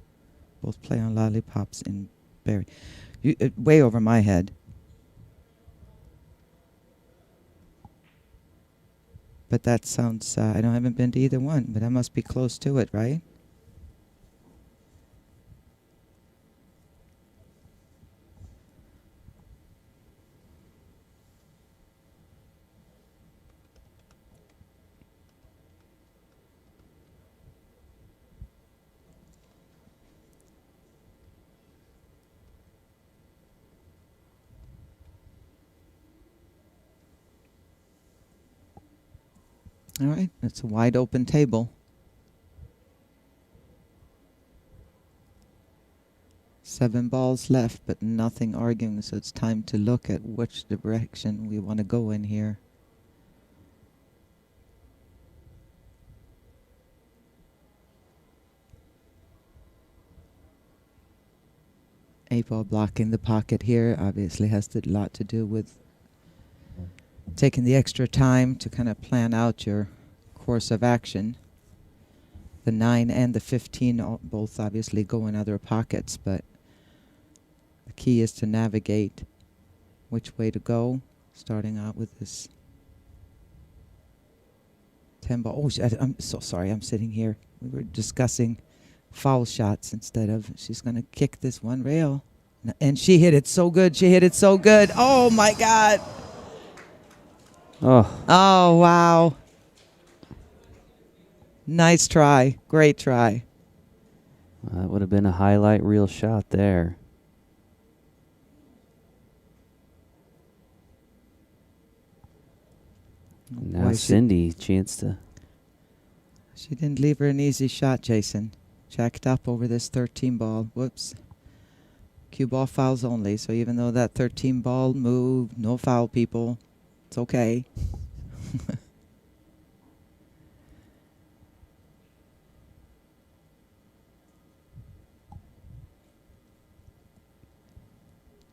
Both play on Lollipops in Barrie. Way over my head. But that sounds, I haven't been to either one, but I must be close to it, right? All right, it's a wide open table. 7 balls left, but nothing arguing, so it's time to look at which direction we want to go in here. A ball blocking the pocket here obviously has a lot to do with taking the extra time to kind of plan out your course of action. The 9 and the 15 both obviously go in other pockets, but the key is to navigate which way to go, starting out with this 10 ball. Oh, I'm so sorry, I'm sitting here. We were discussing foul shots instead of, she's going to kick this one rail. And she hit it so good, she hit it so good. Oh my God. Oh. Oh, wow. Nice try. Great try. That would have been a highlight reel shot there. Now Boy, Cindy, chance to... She didn't leave her an easy shot, Jason. Jacked up over this 13 ball. Whoops. Cue ball fouls only, so even though that 13 ball moved, no foul, people. It's okay.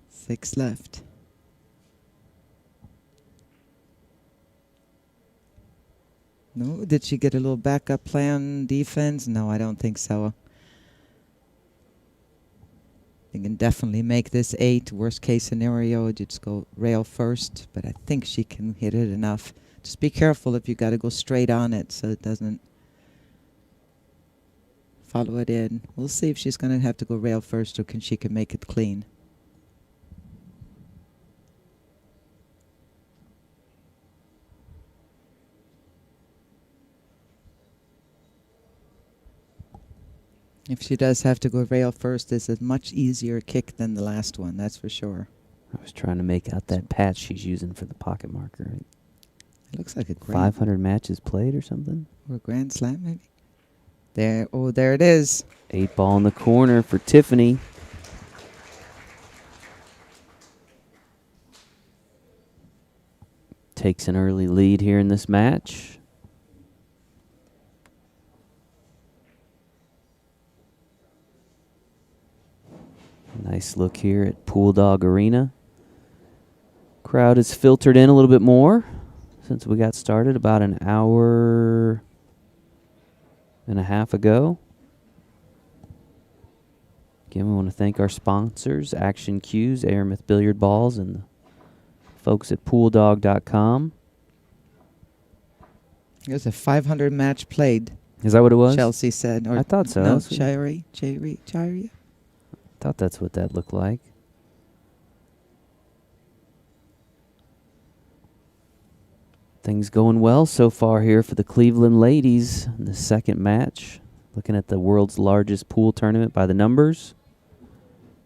Six left. No, did she get a little backup plan defense? No, I don't think so. You can definitely make this 8. Worst case scenario, you just go rail first, but I think she can hit it enough. Just be careful if you got to go straight on it so it doesn't follow it in. We'll see if she's going to have to go rail first or she can make it clean. If she does have to go rail first, it's a much easier kick than the last one, that's for sure. I was trying to make out that patch she's using for the pocket marker. It looks like a 500 matches played or something? Or a Grand Slam, maybe? There, oh, there it is. 8 ball in the corner for Tiffany. Takes an early lead here in this match. Nice look here at Pool Dog Arena. Crowd has filtered in a little bit more since we got started about an hour and a half ago. Again, we want to thank our sponsors, Action Cues, Aramith Billiard Balls, and the folks at pooldog.com. It was a 500 match played. Is that what it was? Chelsea said. Or I thought so. No, That's what- Chiri. Thought that's what that looked like. Things going well so far here for the Cleveland ladies in the second match. Looking at the world's largest pool tournament by the numbers.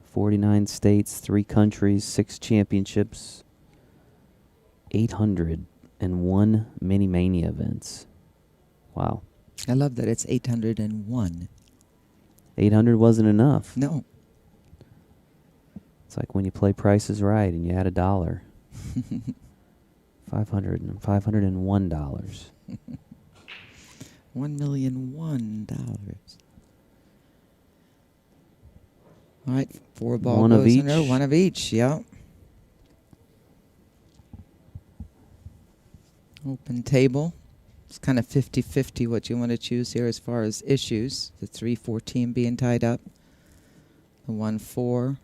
49 states, 3 countries, 6 championships, 801 mini-mania events. Wow. I love that it's 801. 800 wasn't enough. No. It's like when you play Price is Right and you add $1. $501. $1,001. All right, 4 ball One of goes in there. each. One of each, yeah. Open table. It's kind of 50-50 what you want to choose here as far as issues. The 3-14 being tied up. The 1-4.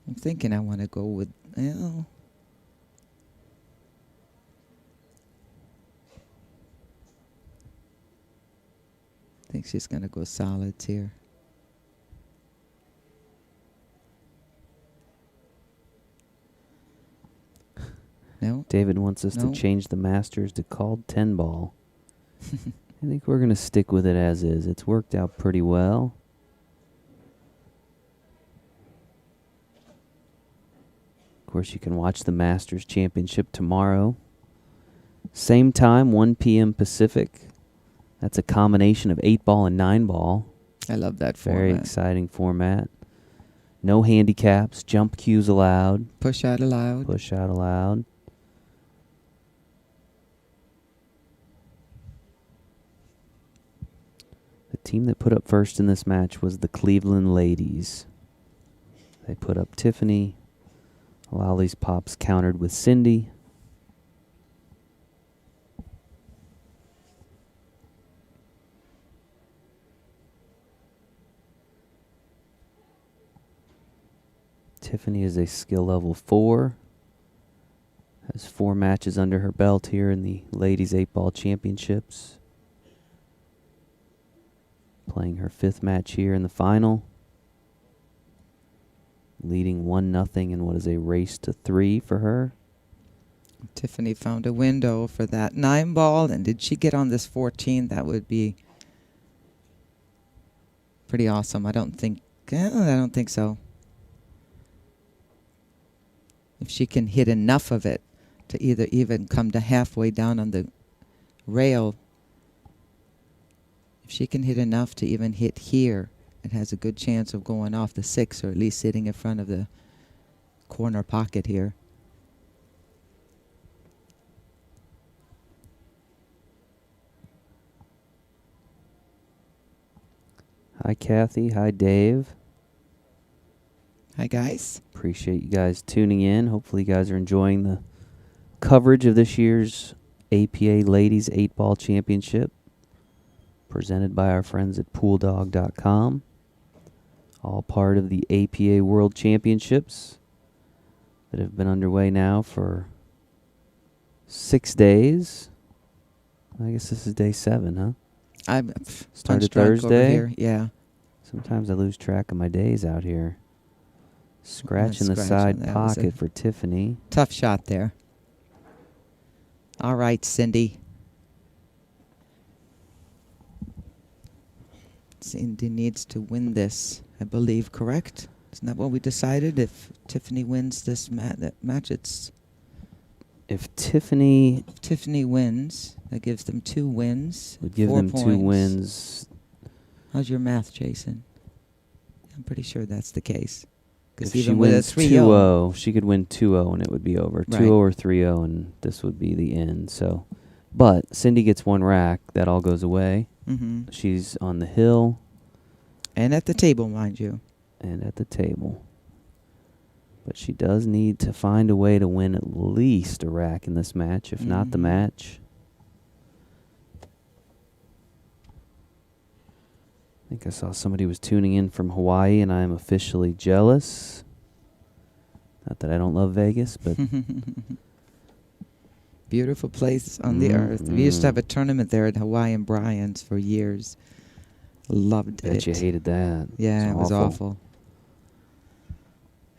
I'm thinking I want to go with, well, I think she's going to go solids here. No? David wants us No. to change the Masters to called 10 ball. I think we're going to stick with it as is. It's worked out pretty well. Of course, you can watch the Masters Championship tomorrow. Same time, 1 p.m. Pacific. That's a combination of 8 ball and 9 ball. I love that Very format. exciting format. No handicaps, jump cues allowed, Push out allowed. push out allowed. The team that put up first in this match was the Cleveland Ladies. They put up Tiffany. Lolly's Pops countered with Cindy. Tiffany is a skill level 4. Has 4 matches under her belt here in the Ladies 8-Ball Championships. Playing her 5th match here in the final. Leading 1-0 in what is a race to 3 for her. Tiffany found a window for that 9 ball, and did she get on this 14? That would be pretty awesome. I don't think so. If she can hit enough of it to either even come to halfway down on the rail, if she can hit enough to even hit here, it has a good chance of going off the 6 or at least sitting in front of the corner pocket here. Hi, Kathy. Hi, Dave. Hi, guys. Appreciate you guys tuning in. Hopefully you guys are enjoying the coverage of this year's APA Ladies 8-Ball Championship, presented by our friends at pooldog.com. All part of the APA World Championships that have been underway now for 6 days. I guess this is day 7, huh? I'm Started punch drunk over Thursday? here. Yeah. Sometimes I lose track of my days out here. Scratch in the scratch side on that was a- pocket for Tiffany. Tough shot there. All right, Cindy. Cindy needs to win this, I believe, correct? Isn't that what we decided? If Tiffany wins this match, it's... If Tiffany If Tiffany wins, that gives them 2 wins. would give 4 them 2 points. wins, How's your math, Jason? I'm pretty sure that's the case. if Because she even with a wins 3-0, 2-0, she could win 2-0 and it would be over. Right. 2-0 or 3-0 and this would be the end. So, but Cindy gets 1 rack. That all goes away. Mhm. She's on the hill And at the table, mind you. and at the table. But she does need to find a way to win at least a rack in this match, if not the Mhm. match. I think I saw somebody was tuning in from Hawaii, and I am officially jealous. Not that I don't love Vegas, but Beautiful place on the earth. We used to have a Mhm. tournament there at Hawaiian Bryant's for years. Loved bet it. you hated that. Yeah, It's it was awful.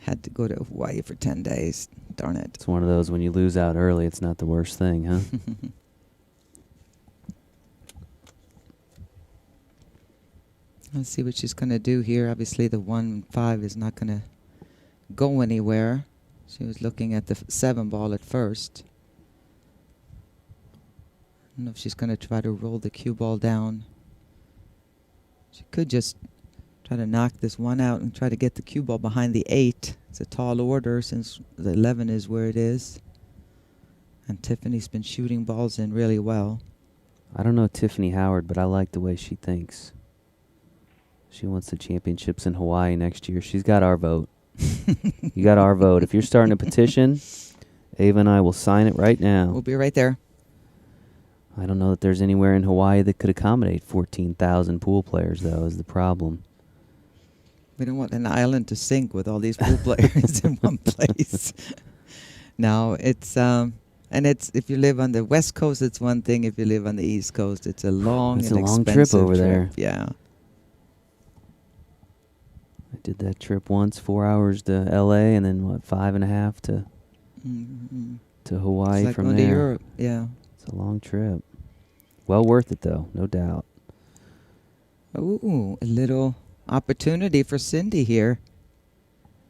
Had to go to Hawaii for 10 days. Darn it. It's one of those when you lose out early, it's not the worst thing, huh? Let's see what she's going to do here. Obviously, the 1-5 is not going to go anywhere. She was looking at the 7 ball at first. I don't know if she's going to try to roll the cue ball down. She could just Try to knock this one out and try to get the cue ball behind the 8. It's a tall order since the 11 is where it is. And Tiffany's been shooting balls in really well. I don't know Tiffany Howard, but I like the way she thinks. She wants the championships in Hawaii next year. She's got our vote. You got our vote. If you're starting a petition, Ava and I will sign it right now. We'll be right there. I don't know that there's anywhere in Hawaii that could accommodate 14,000 pool players, though, is the problem. We don't want an island to sink with all these pool players in one place. No, it's and it's if you live on the West Coast, it's one thing. If you live on the East Coast, it's a long It's and a long trip expensive over there. Yeah. I did that trip once, 4 hours to L.A. and then, 5.5 to Hawaii It's like from going there. to Europe. Yeah. It's a long trip. Well worth it, though, no doubt. Ooh, a little opportunity for Cindy here.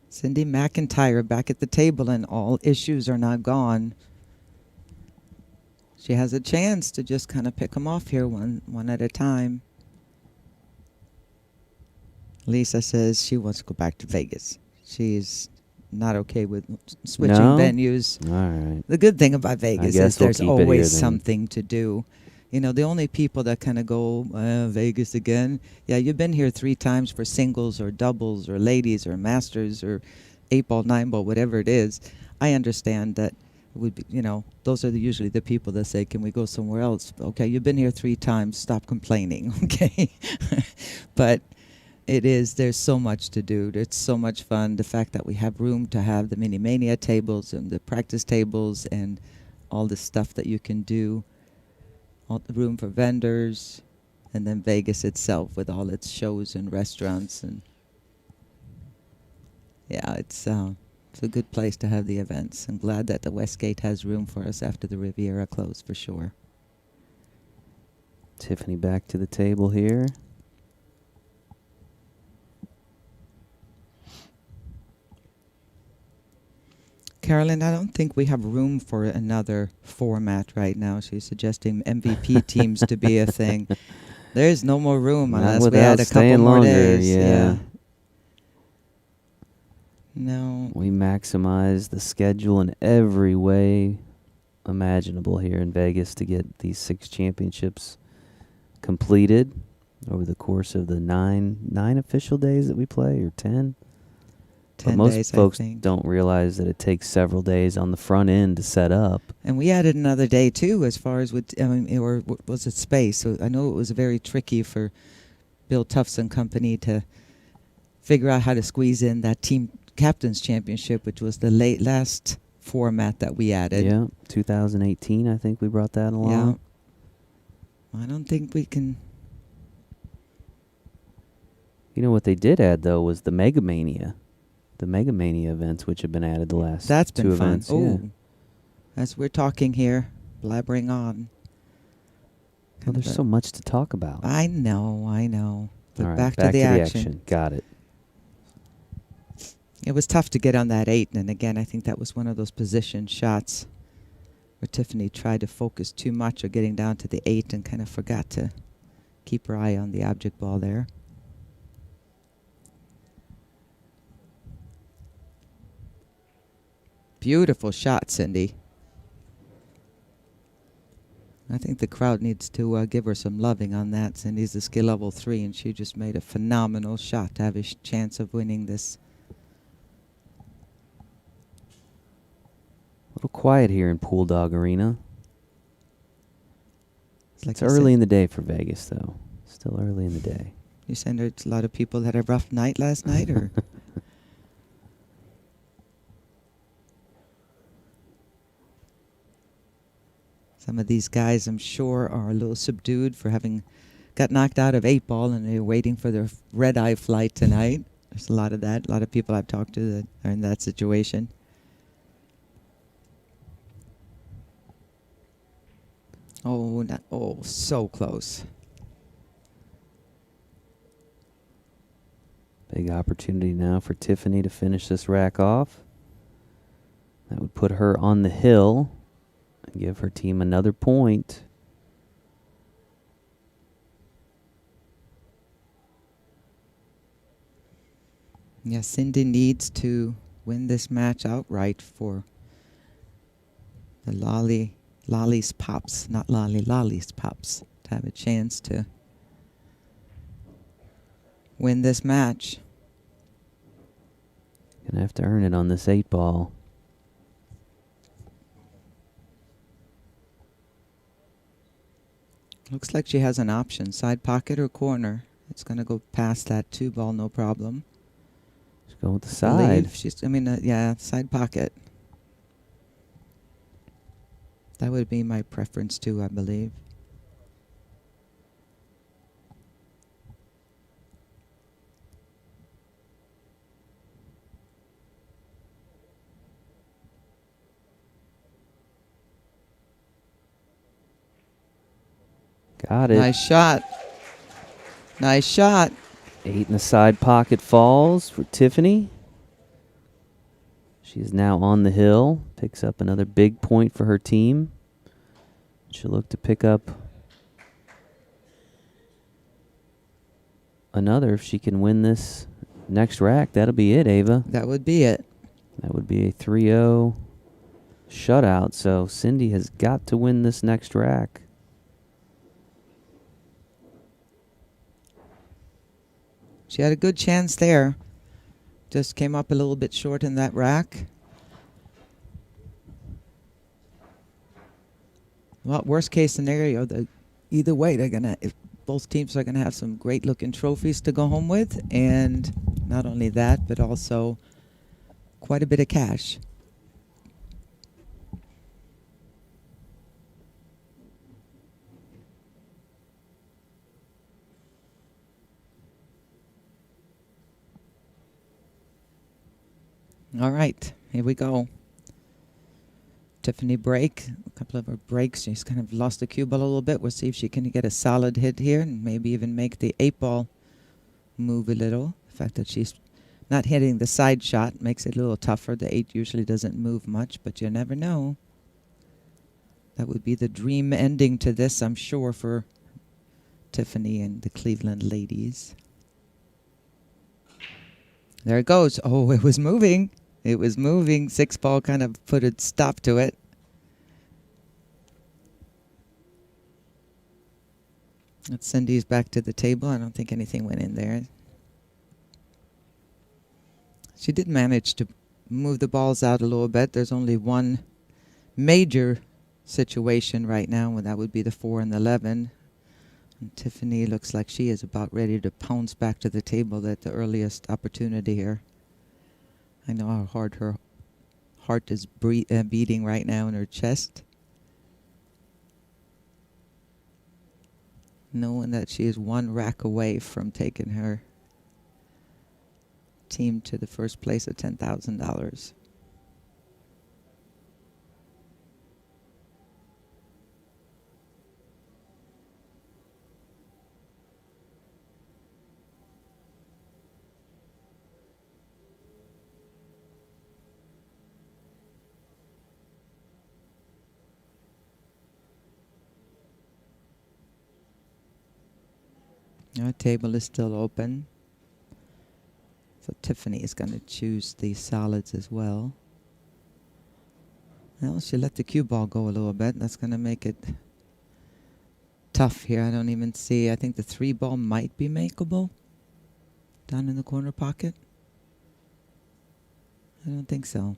Cindy McIntyre back at the table, and all issues are not gone. She has a chance to just kind of pick them off here one at a time. Lisa says she wants to go back to Vegas. She's not okay with switching No? venues. All right. The good thing about Vegas guess is we'll there's keep it here always then. something to do. You know, the only people that kind of go, Vegas again. Yeah, you've been here 3 times for singles or doubles or ladies or masters or 8-ball, 9-ball, whatever it is. I understand that it would be, you know, those are usually the people that say, can we go somewhere else? Okay, you've been here 3 times. Stop complaining, okay? But there's so much to do. It's so much fun. The fact that we have room to have the Mini Mania tables and the practice tables and all the stuff that you can do. All the room for vendors, and then Vegas itself with all its shows and restaurants, and yeah, it's a good place to have the events. I'm glad that the Westgate has room for us after the Riviera closed for sure. Tiffany back to the table here. Carolyn, I don't think we have room for another format right now. She's suggesting MVP teams to be a thing. There's no more room Not unless we without add a couple staying more longer, days. yeah. No. We maximize the schedule in every way imaginable here in Vegas to get these 6 championships completed over the course of the nine official days that we play, or 10. 10 but most days, folks I think. don't realize that it takes several days on the front end to set up. And we added another day too, as far as was it space? So I know it was very tricky for Bill Tufts and company to figure out how to squeeze in that team captain's championship, which was the last format that we added. Yeah, 2018, I think we brought that along. Yeah. I don't think we can. You know what they did add, though, was the Mega Mania. The Mega Mania events, which have been added the last That's 2 been fun. events. Oh, Yeah. as we're talking here, blabbering on. Well, there's so much to talk about. I know. But All right, back to the action. Got it. It was tough to get on that 8, and again, I think that was one of those position shots where Tiffany tried to focus too much on getting down to the 8 and kind of forgot to keep her eye on the object ball there. Beautiful shot, Cindy. I think the crowd needs to give her some loving on that. Cindy's a skill level 3, and she just made a phenomenal shot to have a chance of winning this. A little quiet here in Pool Dog Arena. It's I early said, in the day for Vegas, though. Still early in the day. You saying there's a lot of people that had a rough night last night, or? Some of these guys, I'm sure, are a little subdued for having got knocked out of 8-ball, and they're waiting for their red-eye flight tonight. There's a lot of that. A lot of people I've talked to that are in that situation. Oh, so close. Big opportunity now for Tiffany to finish this rack off. That would put her on the hill and give her team another point. Yes, Cindy needs to win this match outright for the Lolly's Pops, not Lolly's Pops, to have a chance to win this match. Gonna have to earn it on this 8-ball. Looks like she has an option, side pocket or corner. It's going to go past that 2-ball, no problem. Let's go with the I believe side. she's, yeah, side pocket. That would be my preference too, I believe. Got it. Nice shot. Nice shot. 8 in the side pocket falls for Tiffany. She is now on the hill. Picks up another big point for her team. She'll look to pick up another if she can win this next rack. That'll be it, Ava. That would be it. That would be a 3-0 shutout. So Cindy has got to win this next rack. She had a good chance there. Just came up a little bit short in that rack. Well, worst case scenario, either way, both teams are gonna have some great looking trophies to go home with, and not only that, but also quite a bit of cash. All right, here we go. Tiffany break, a couple of her breaks. She's kind of lost the cue ball a little bit. We'll see if she can get a solid hit here and maybe even make the 8-ball move a little. The fact that she's not hitting the side shot makes it a little tougher. The 8 usually doesn't move much, but you never know. That would be the dream ending to this, I'm sure, for Tiffany and the Cleveland ladies. There it goes. Oh, it was moving. It was moving. 6-ball kind of put a stop to it. That's Cindy's back to the table. I don't think anything went in there. She did manage to move the balls out a little bit. There's only one major situation right now, and that would be the 4 and the 11. And Tiffany looks like she is about ready to pounce back to the table at the earliest opportunity here. I know how hard her heart is beating right now in her chest, knowing that she is one rack away from taking her team to the first place of $10,000. Our table is still open. So Tiffany is going to choose the solids as well. Well, she let the cue ball go a little bit. That's going to make it tough here. I don't even see. I think the 3-ball might be makeable down in the corner pocket. I don't think so.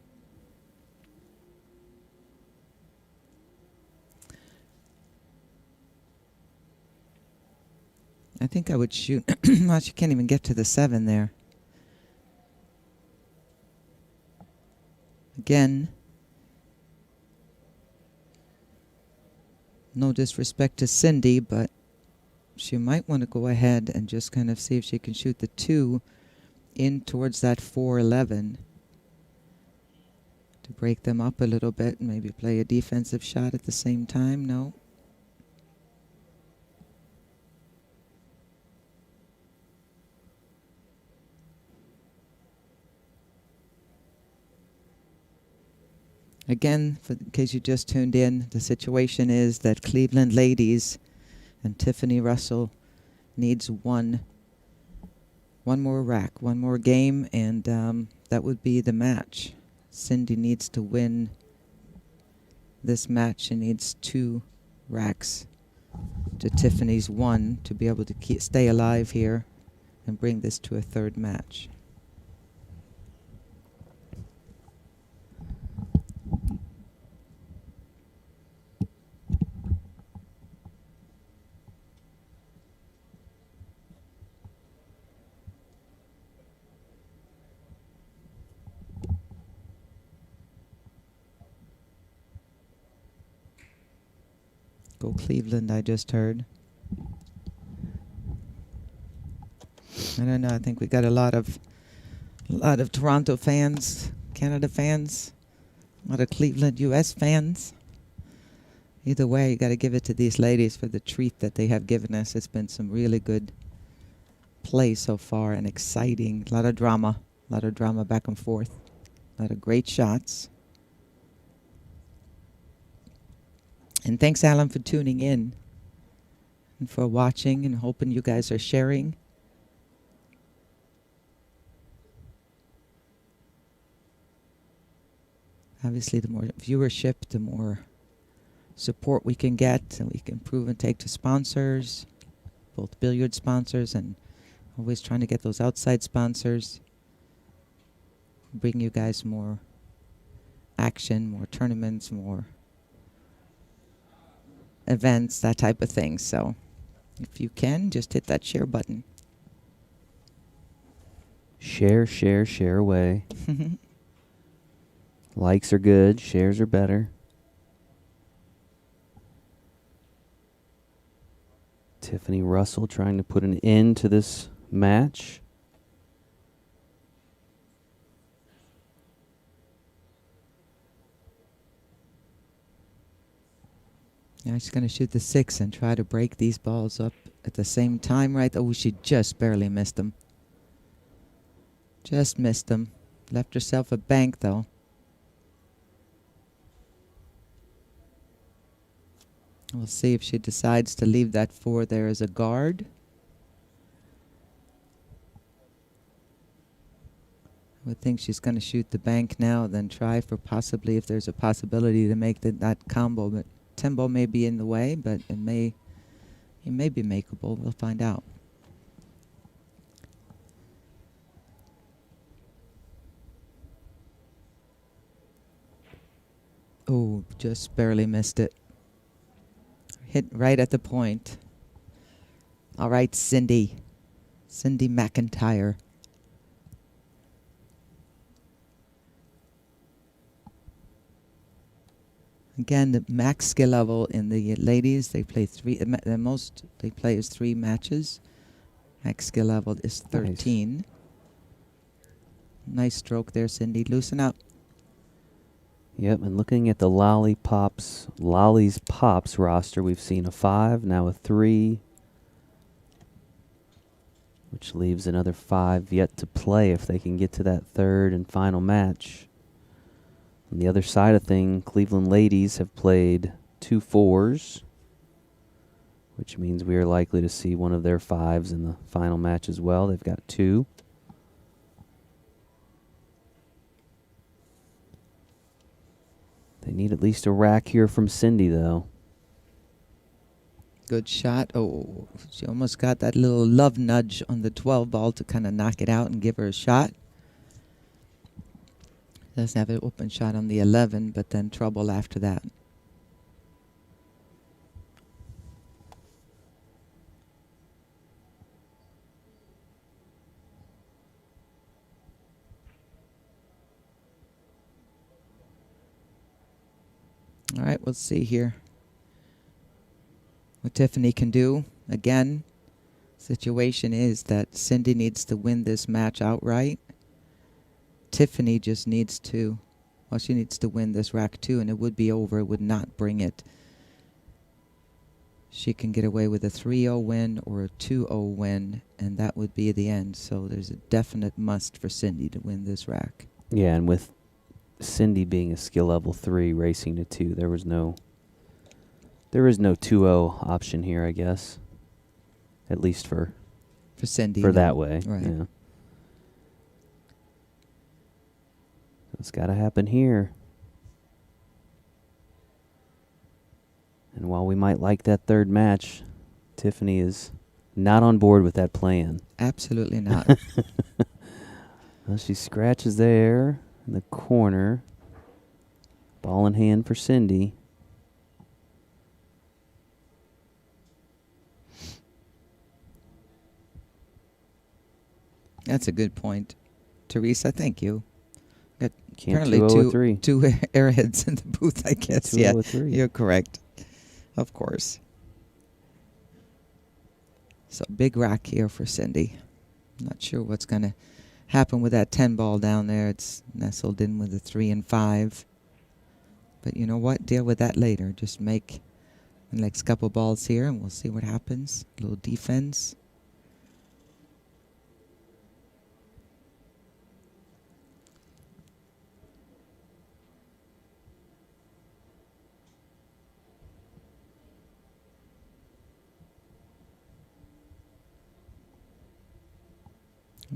I think I would shoot. Well, she can't even get to the 7 there. Again, no disrespect to Cindy, but she might want to go ahead and just kind of see if she can shoot the 2 in towards that 4-11 to break them up a little bit and maybe play a defensive shot at the same time. No. Again, in case you just tuned in, the situation is that Cleveland ladies and Tiffany Russell needs one One more rack, one more game, and that would be the match. Cindy needs to win this match. She needs 2 racks to Tiffany's 1 to be able to stay alive here and bring this to a 3rd match. Go Cleveland, I just heard. I don't know. I think we got a lot of Toronto fans, Canada fans, a lot of Cleveland, U.S. fans. Either way, you got to give it to these ladies for the treat that they have given us. It's been some really good play so far and exciting. A lot of drama back and forth. A lot of great shots. And thanks, Alan, for tuning in and for watching, and hoping you guys are sharing. Obviously, the more viewership, the more support we can get, and we can improve and take to sponsors, both billiard sponsors and always trying to get those outside sponsors. Bring you guys more action, more tournaments, more events, that type of thing. So if you can, just hit that share button. Share, share, share away. Likes are good. Shares are better. Tiffany Russell trying to put an end to this match. Now she's going to shoot the 6 and try to break these balls up at the same time, right? Oh, she just barely missed them. Just missed them. Left herself a bank, though. We'll see if she decides to leave that 4 there as a guard. I would think she's going to shoot the bank now, then try for possibly if there's a possibility to make that combo. But tempo may be in the way, but it may be makeable. We'll find out. Oh, just barely missed it. Hit right at the point. All right, Cindy. Cindy McIntyre. Again, the max skill level in the ladies, they play 3. The most they play is 3 matches. Max skill level is 13. Nice stroke there, Cindy. Loosen up. Yep, and looking at the Lolly's Pops roster, we've seen a 5, now a 3, which leaves another 5 yet to play if they can get to that 3rd and final match. On the other side of thing, Cleveland ladies have played 2 4s, which means we are likely to see one of their 5s in the final match as well. They've got 2. They need at least a rack here from Cindy, though. Good shot. Oh, she almost got that little love nudge on the 12 ball to kind of knock it out and give her a shot. Doesn't have an open shot on the 11, but then trouble after that. All right, we'll see here what Tiffany can do. Again, situation is that Cindy needs to win this match outright. Tiffany just needs to, well, she needs to win this rack too, and it would be over. It would not bring it. She can get away with a 3-0 win or a 2-0 win, and that would be the end. So there's a definite must for Cindy to win this rack. Yeah, and with Cindy being a skill level 3 racing to 2, there is no 2-0 option here, I guess. At least for For Cindy. for no. that way. Right. Yeah. It's got to happen here. And while we might like that third match, Tiffany is not on board with that plan. Absolutely not. Well, she scratches there in the corner. Ball in hand for Cindy. That's a good point. Teresa, thank you. Got Can't apparently 203. two airheads in the booth, I guess. Yeah, 203. you're correct. Of course. So big rack here for Cindy. Not sure what's going to happen with that 10 ball down there. It's nestled in with a 3 and 5. But you know what? Deal with that later. Just make the next couple balls here and we'll see what happens. A little defense.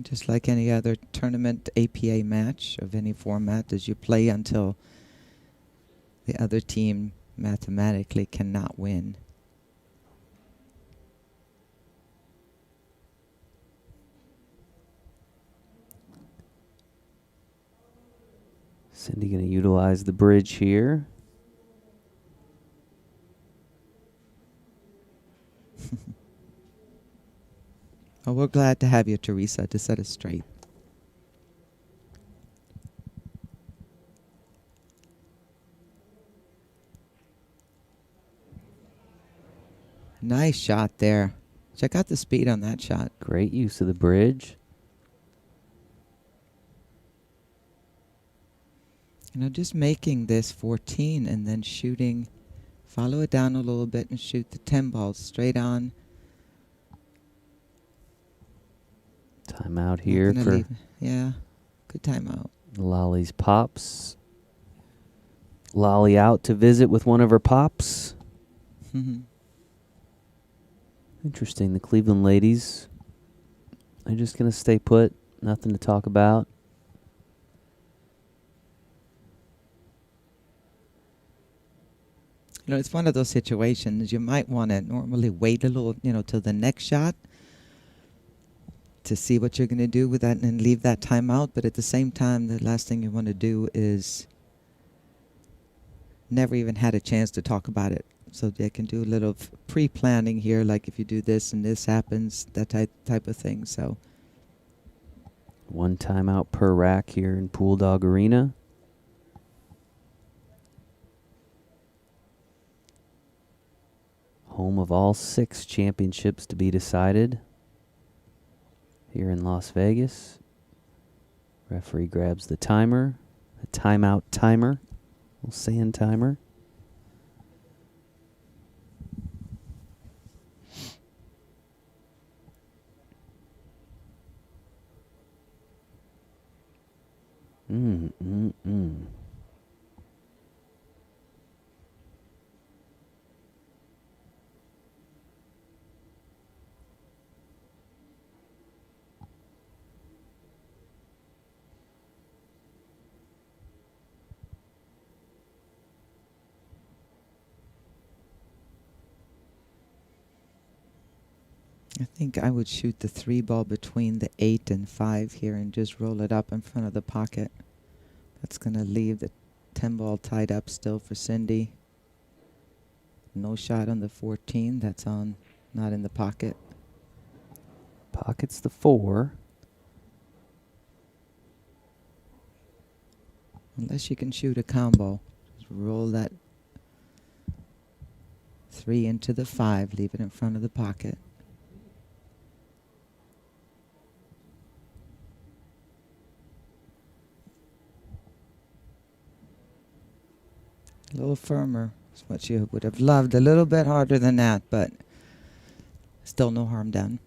Just like any other tournament APA match of any format, as you play until the other team mathematically cannot win. Cindy going to utilize the bridge here. Well, we're glad to have you, Teresa, to set us straight. Nice shot there. Check out the speed on that shot. Great use of the bridge. You know, just making this 14 and then shooting, follow it down a little bit and shoot the 10 balls straight on. Timeout here for yeah, good timeout. Lolly's Pops. Lolly out to visit with one of her pops. Interesting. The Cleveland ladies are just going to stay put. Nothing to talk about. You know, it's one of those situations you might want to normally wait a little, you know, till the next shot to see what you're going to do with that and leave that timeout. But at the same time, the last thing you want to do is never even had a chance to talk about it. So they can do a little pre-planning here, like if you do this and this happens, that type of thing. So one timeout per rack here in Pool Dog Arena. Home of all 6 championships to be decided here in Las Vegas. Referee grabs the timer, the timeout timer, little sand timer. I think I would shoot the 3 ball between the 8 and 5 here and just roll it up in front of the pocket. That's going to leave the 10 ball tied up still for Cindy. No shot on the 14. That's on, not in the pocket. Pockets the 4. Unless you can shoot a combo. Just roll that 3 into the 5. Leave it in front of the pocket. A little firmer is what you would have loved. A little bit harder than that, but still no harm done.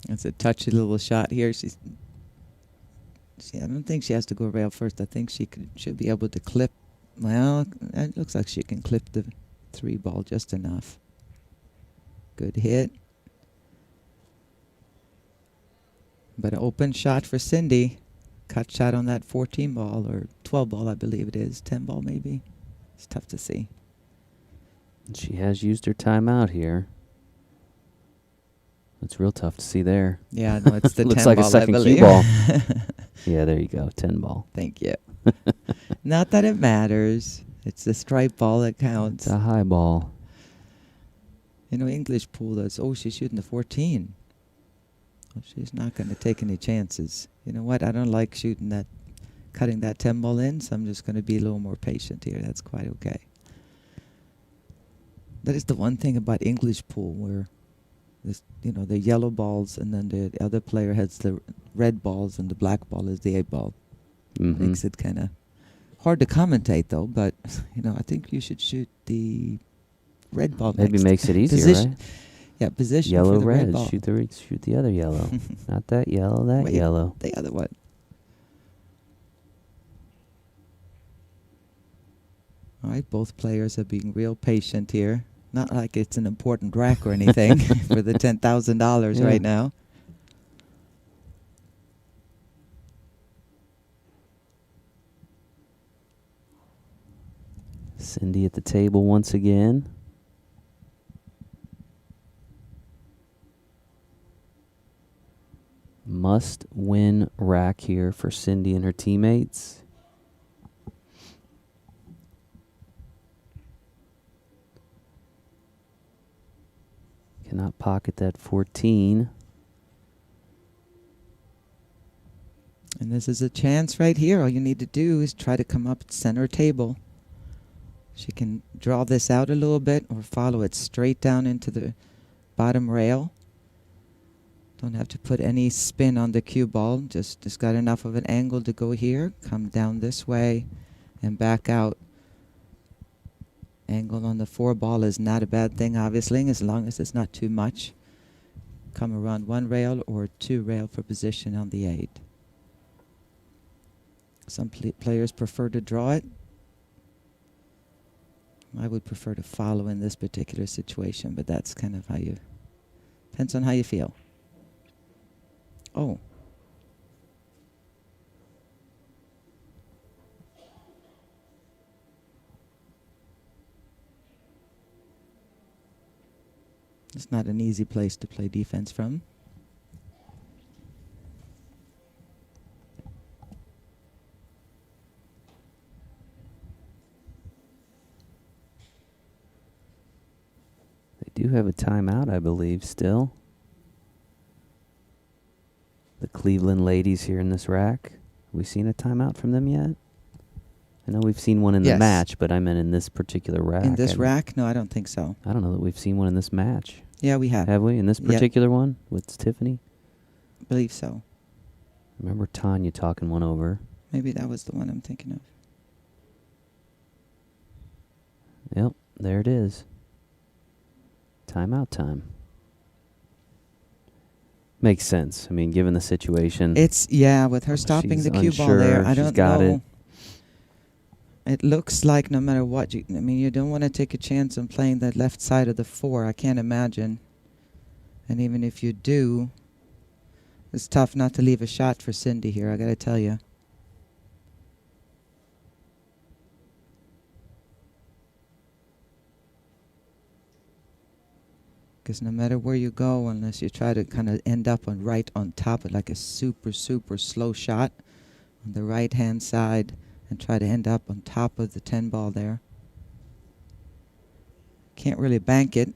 It's a touchy little shot here. I don't think she has to go rail first. I think should be able to clip. Well, it looks like she can clip the 3 ball just enough. Good hit. But an open shot for Cindy. Cut shot on that 14 ball or 12 ball, I believe it is. 10 ball maybe. It's tough to see. She has used her timeout here. It's real tough to see there. Yeah, no, it's the 10 Looks like ball, a second I cue believe. ball. Yeah, there you go. 10 ball. Thank you. Not that it matters. It's the strike ball that counts. It's a high ball. You know, English pool does, oh, she's shooting the 14. Well, she's not going to take any chances. You know what? I don't like cutting that 10 ball in, so I'm just going to be a little more patient here. That's quite okay. That is the one thing about English pool where this, you know, the yellow balls and then the other player has the red balls and the black ball is the 8 ball. Mm-hmm. Makes it kind of hard to commentate though, but you know, I think you should shoot the red ball Maybe next. makes it easier, Position- right? Yeah, position Yellow, for the red red. ball. Shoot the other yellow. Not that yellow, that Wait. yellow. The other one. All right, both players are being real patient here. Not like it's an important rack or anything for the $10,000 Yeah. right now. Cindy at the table once again. Must win rack here for Cindy and her teammates. Cannot pocket that 14. And this is a chance right here. All you need to do is try to come up center table. She can draw this out a little bit or follow it straight down into the bottom rail. Don't have to put any spin on the cue ball. Just got enough of an angle to go here. Come down this way and back out. Angle on the 4 ball is not a bad thing, obviously, as long as it's not too much. Come around 1 rail or 2 rail for position on the 8. Some players prefer to draw it. I would prefer to follow in this particular situation, but that's kind of how you, depends on how you feel. Oh. It's not an easy place to play defense from. They do have a timeout, I believe, still. The Cleveland ladies here in this rack. Have we seen a timeout from them yet? I know we've seen one in the Yes. match, but I meant in this particular rack. In this rack? No, I don't think so. I don't know that we've seen one in this match. Yeah, we have. Have we? In this Yeah. particular one with Tiffany? I believe so. I remember Tanya talking one over. Maybe that was the one I'm thinking of. Yep, there it is. Timeout time. Makes sense. I mean, given the situation. It's, yeah, with her stopping She's the cue ball unsure. there, I She's don't got know. it. It looks like no matter what, I mean, you don't want to take a chance on playing that left side of the 4. I can't imagine. And even if you do, it's tough not to leave a shot for Cindy here, I got to tell you. Because no matter where you go, unless you try to kind of end up on right on top of like a super, super slow shot on the right-hand side and try to end up on top of the 10 ball there. Can't really bank it.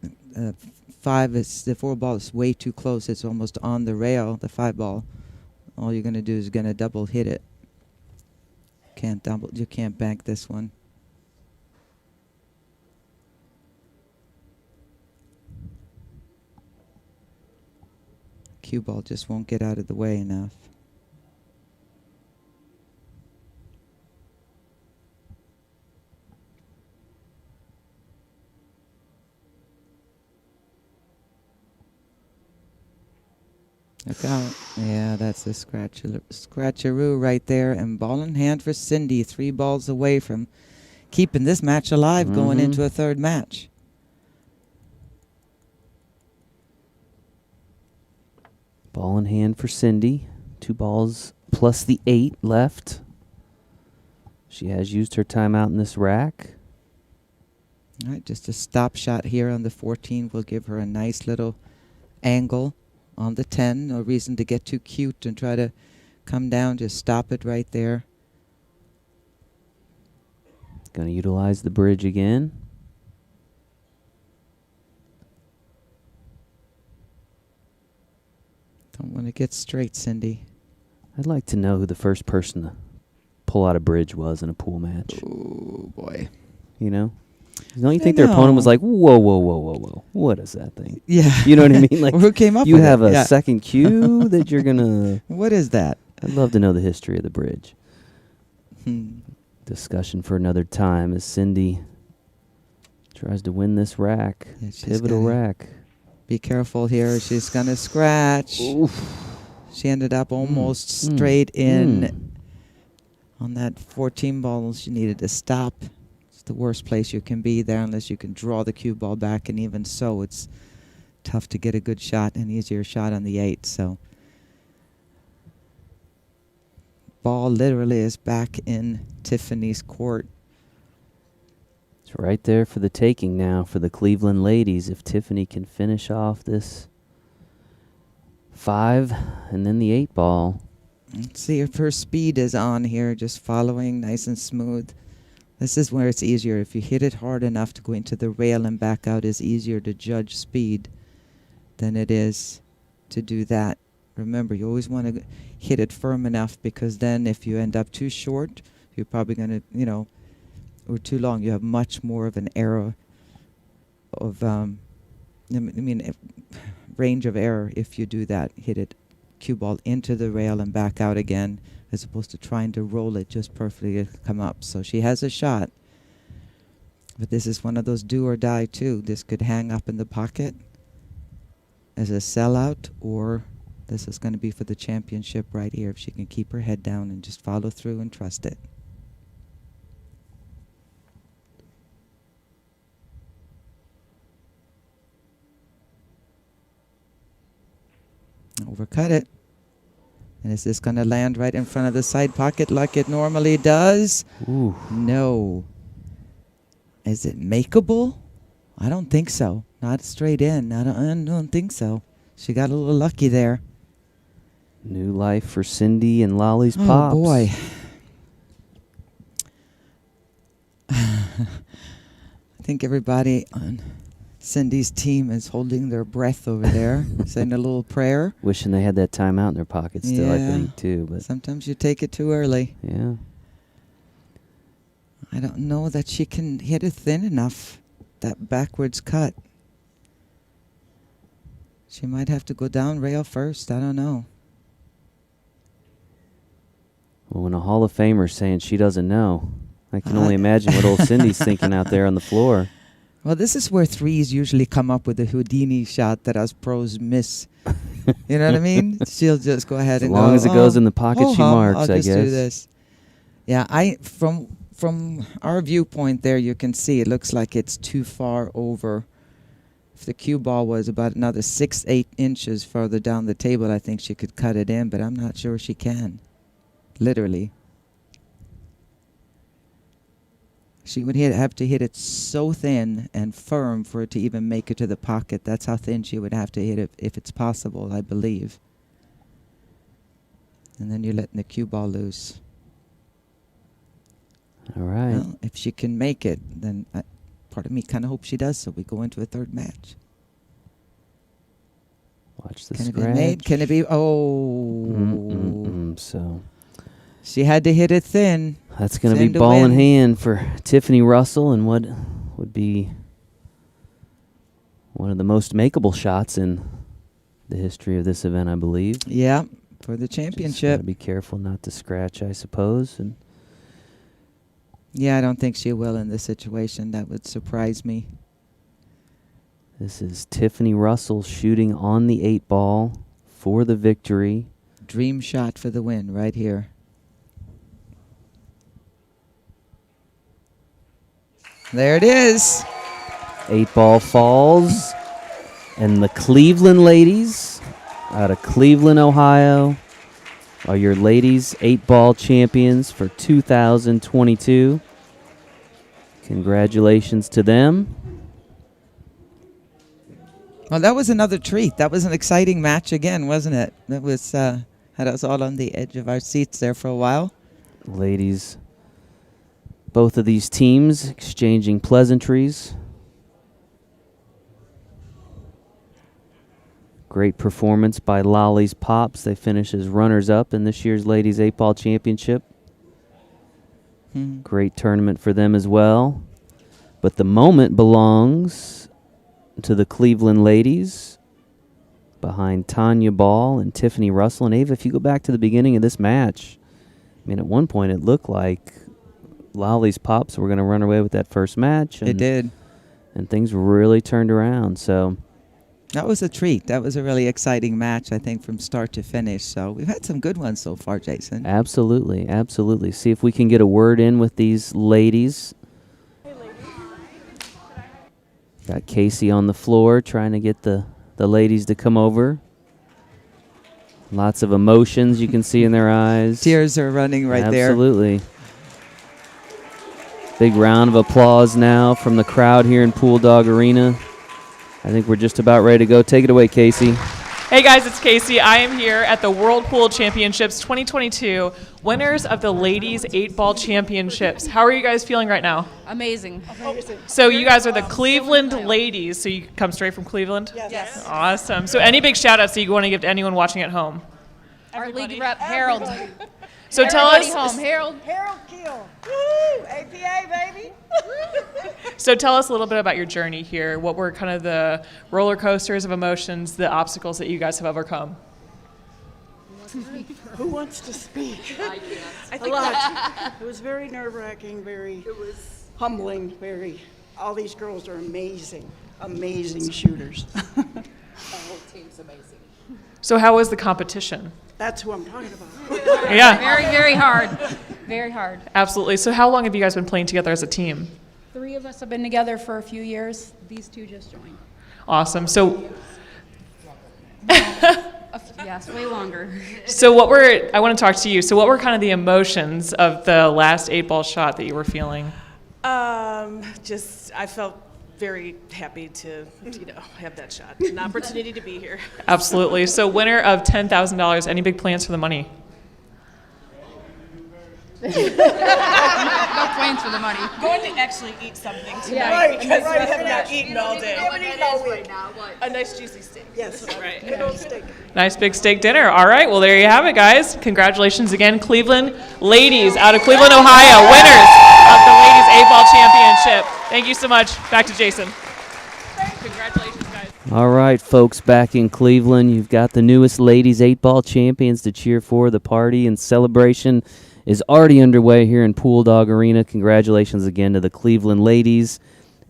5 is, the 4 ball is way too close. It's almost on the rail, the 5 ball. All you're going to do is going to double hit it. You can't bank this one. Cue ball just won't get out of the way enough. Look out. Yeah, that's a scratcheroo right there. And ball in hand for Cindy. 3 balls away from keeping this match alive going into a third match. Ball in hand for Cindy. 2 balls plus the 8 left. She has used her timeout in this rack. All right, just a stop shot here on the 14 will give her a nice little angle on the 10. No reason to get too cute and try to come down. Just stop it right there. Going to utilize the bridge again. Don't want to get straight, Cindy. I'd like to know who the first person to pull out a bridge was in a pool match. Oh, boy. You know? Don't you think their opponent was like, whoa, whoa, whoa, whoa, whoa. What is that thing? Yeah. You know what I mean? Like, who came up you with have it? a second cue that you're going to... What is that? I'd love to know the history of the bridge. Hmm. Discussion for another time as Cindy tries to win this rack. Yeah, she's Pivotal gotta rack. Be careful here. She's going to scratch. Oof. She ended up almost straight in on that 14 ball. She needed to stop. It's the worst place you can be there unless you can draw the cue ball back, and even so, it's tough to get a good shot, an easier shot on the 8. So ball literally is back in Tiffany's court. It's right there for the taking now for the Cleveland ladies if Tiffany can finish off this 5 and then the 8 ball. Let's see if her speed is on here, just following nice and smooth. This is where it's easier. If you hit it hard enough to go into the rail and back out, is easier to judge speed than it is to do that. Remember, you always want to hit it firm enough, because then if you end up too short, you're probably going to, or too long, you have much more of an error of, range of error if you do that. Hit it cue ball into the rail and back out again, as opposed to trying to roll it just perfectly to come up. So she has a shot, but this is one of those do or die too. This could hang up in the pocket as a sellout, or this is going to be for the championship right here if she can keep her head down and just follow through and trust it. Overcut it. And is this going to land right in front of the side pocket like it normally does? Ooh. No. Is it makeable? I don't think so. Not straight in. I don't think so. She got a little lucky there. New life for Cindy and Lolly's Oh, Pops. boy. I think everybody on Cindy's team is holding their breath over there, saying a little prayer. Wishing they had that timeout in their pocket still, I Yeah. think, too. But Sometimes you take it too early. yeah. I don't know that she can hit it thin enough, that backwards cut. She might have to go down rail first. I don't know. Well, when a Hall of Famer's saying she doesn't know, I can only imagine what old Cindy's thinking out there on the floor. Well, this is where threes usually come up with a Houdini shot that us pros miss. You know what I mean? She'll just go ahead As and long go, as it goes in the pocket, she marks, I'll I just guess. do this. Yeah, from our viewpoint there, you can see it looks like it's too far over. If the cue ball was about another 6-8 inches further down the table, I think she could cut it in, but I'm not sure she can. Literally. She would have to hit it so thin and firm for it to even make it to the pocket. That's how thin she would have to hit it if it's possible, I believe. And then you're letting the cue ball loose. All right. Well, if she can make it, then part of me kind of hopes she does, so we go into a third match. Watch the Can scratch. it be made? Can it be? Oh. So She had to hit it thin. that's going to be Thin to ball in win. hand for Tiffany Russell, and what would be one of the most makeable shots in the history of this event, I believe. Yeah, for the Just gotta championship. be careful not to scratch, I suppose. And Yeah, I don't think she will in this situation. That would surprise me. this is Tiffany Russell shooting on the 8 ball, for the victory. Dream shot for the win right here. There it is. 8-ball falls. And the Cleveland ladies out of Cleveland, Ohio, are your ladies 8-ball champions for 2022. Congratulations to them. Well, that was another treat. That was an exciting match again, wasn't it? That was had us all on the edge of our seats there for a while. Ladies, both of these teams exchanging pleasantries. Great performance by Lolly's Pops. They finish as runners-up in this year's Ladies 8-Ball Championship. Great tournament for them as well. But the moment belongs to the Cleveland ladies behind Tanya Ball and Tiffany Russell. And Ava, if you go back to the beginning of this match, I mean, at one point it looked like Lolly's Pops were going to run away with that first match. And It did. And things really turned around. So That was a treat. That was a really exciting match, I think, from start to finish. So we've had some good ones so far, Jason. absolutely, absolutely. See if we can get a word in with these ladies. Got Casey on the floor trying to get the ladies to come over. Lots of emotions you can see in their eyes. Tears are running right there. Absolutely. Big round of applause now from the crowd here in Pool Dog Arena. I think we're just about ready to go. Take it away, Casey. Hey guys, it's Casey. I am here at the World Pool Championships 2022, winners of the Ladies 8-Ball Championships. How are you guys feeling right now? Amazing. So you guys are the Cleveland ladies, so you come straight from Cleveland? Yes. Awesome. So any big shout outs that you want to give to anyone watching at home? Our league rep, Harold. So tell Everybody us, home. Harold. Harold Kill. Woo! APA, baby. so tell us a little bit about your journey here. What were kind of the roller coasters of emotions, the obstacles that you guys have overcome? Who wants to speak? I can't. A lot. It was very nerve-wracking, very humbling, very. All these girls are amazing, amazing shooters. The whole team's amazing. So how was the competition? That's who I'm talking about. Yeah, Very, very hard. Very hard. absolutely. So how long have you guys been playing together as a team? 3 of us have been together for a few years. These 2 just joined. Awesome. So Yes, way longer. I want to talk to you. So what were kind of the emotions of the last 8-ball shot that you were feeling? I felt very happy to, have that shot. An opportunity to be here. Absolutely. So winner of $10,000. Any big plans for the money? No plans for the money. Going to actually eat something tonight Yeah. because we have not eaten all day. Right now, what? A nice juicy steak. Yes, right. Good old steak. Nice big steak dinner. All right. Well, there you have it, guys. Congratulations again, Cleveland ladies out of Cleveland, Ohio, winners of the Ladies 8-Ball Championship. Thank you so much. Back to Jason. Congratulations, guys. All right, folks, back in Cleveland, you've got the newest Ladies 8-Ball champions to cheer for. The party and celebration is already underway here in Pool Dog Arena. Congratulations again to the Cleveland ladies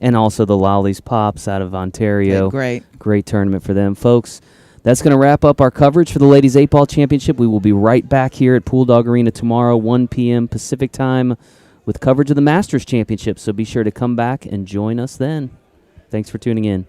and also the Lolly's Pops out of Ontario. Great tournament for them, folks. That's going to wrap up our coverage for the Ladies 8-Ball Championship. We will be right back here at Pool Dog Arena tomorrow, 1 p.m. Pacific time, with coverage of the Masters Championship. So be sure to come back and join us then. Thanks for tuning in.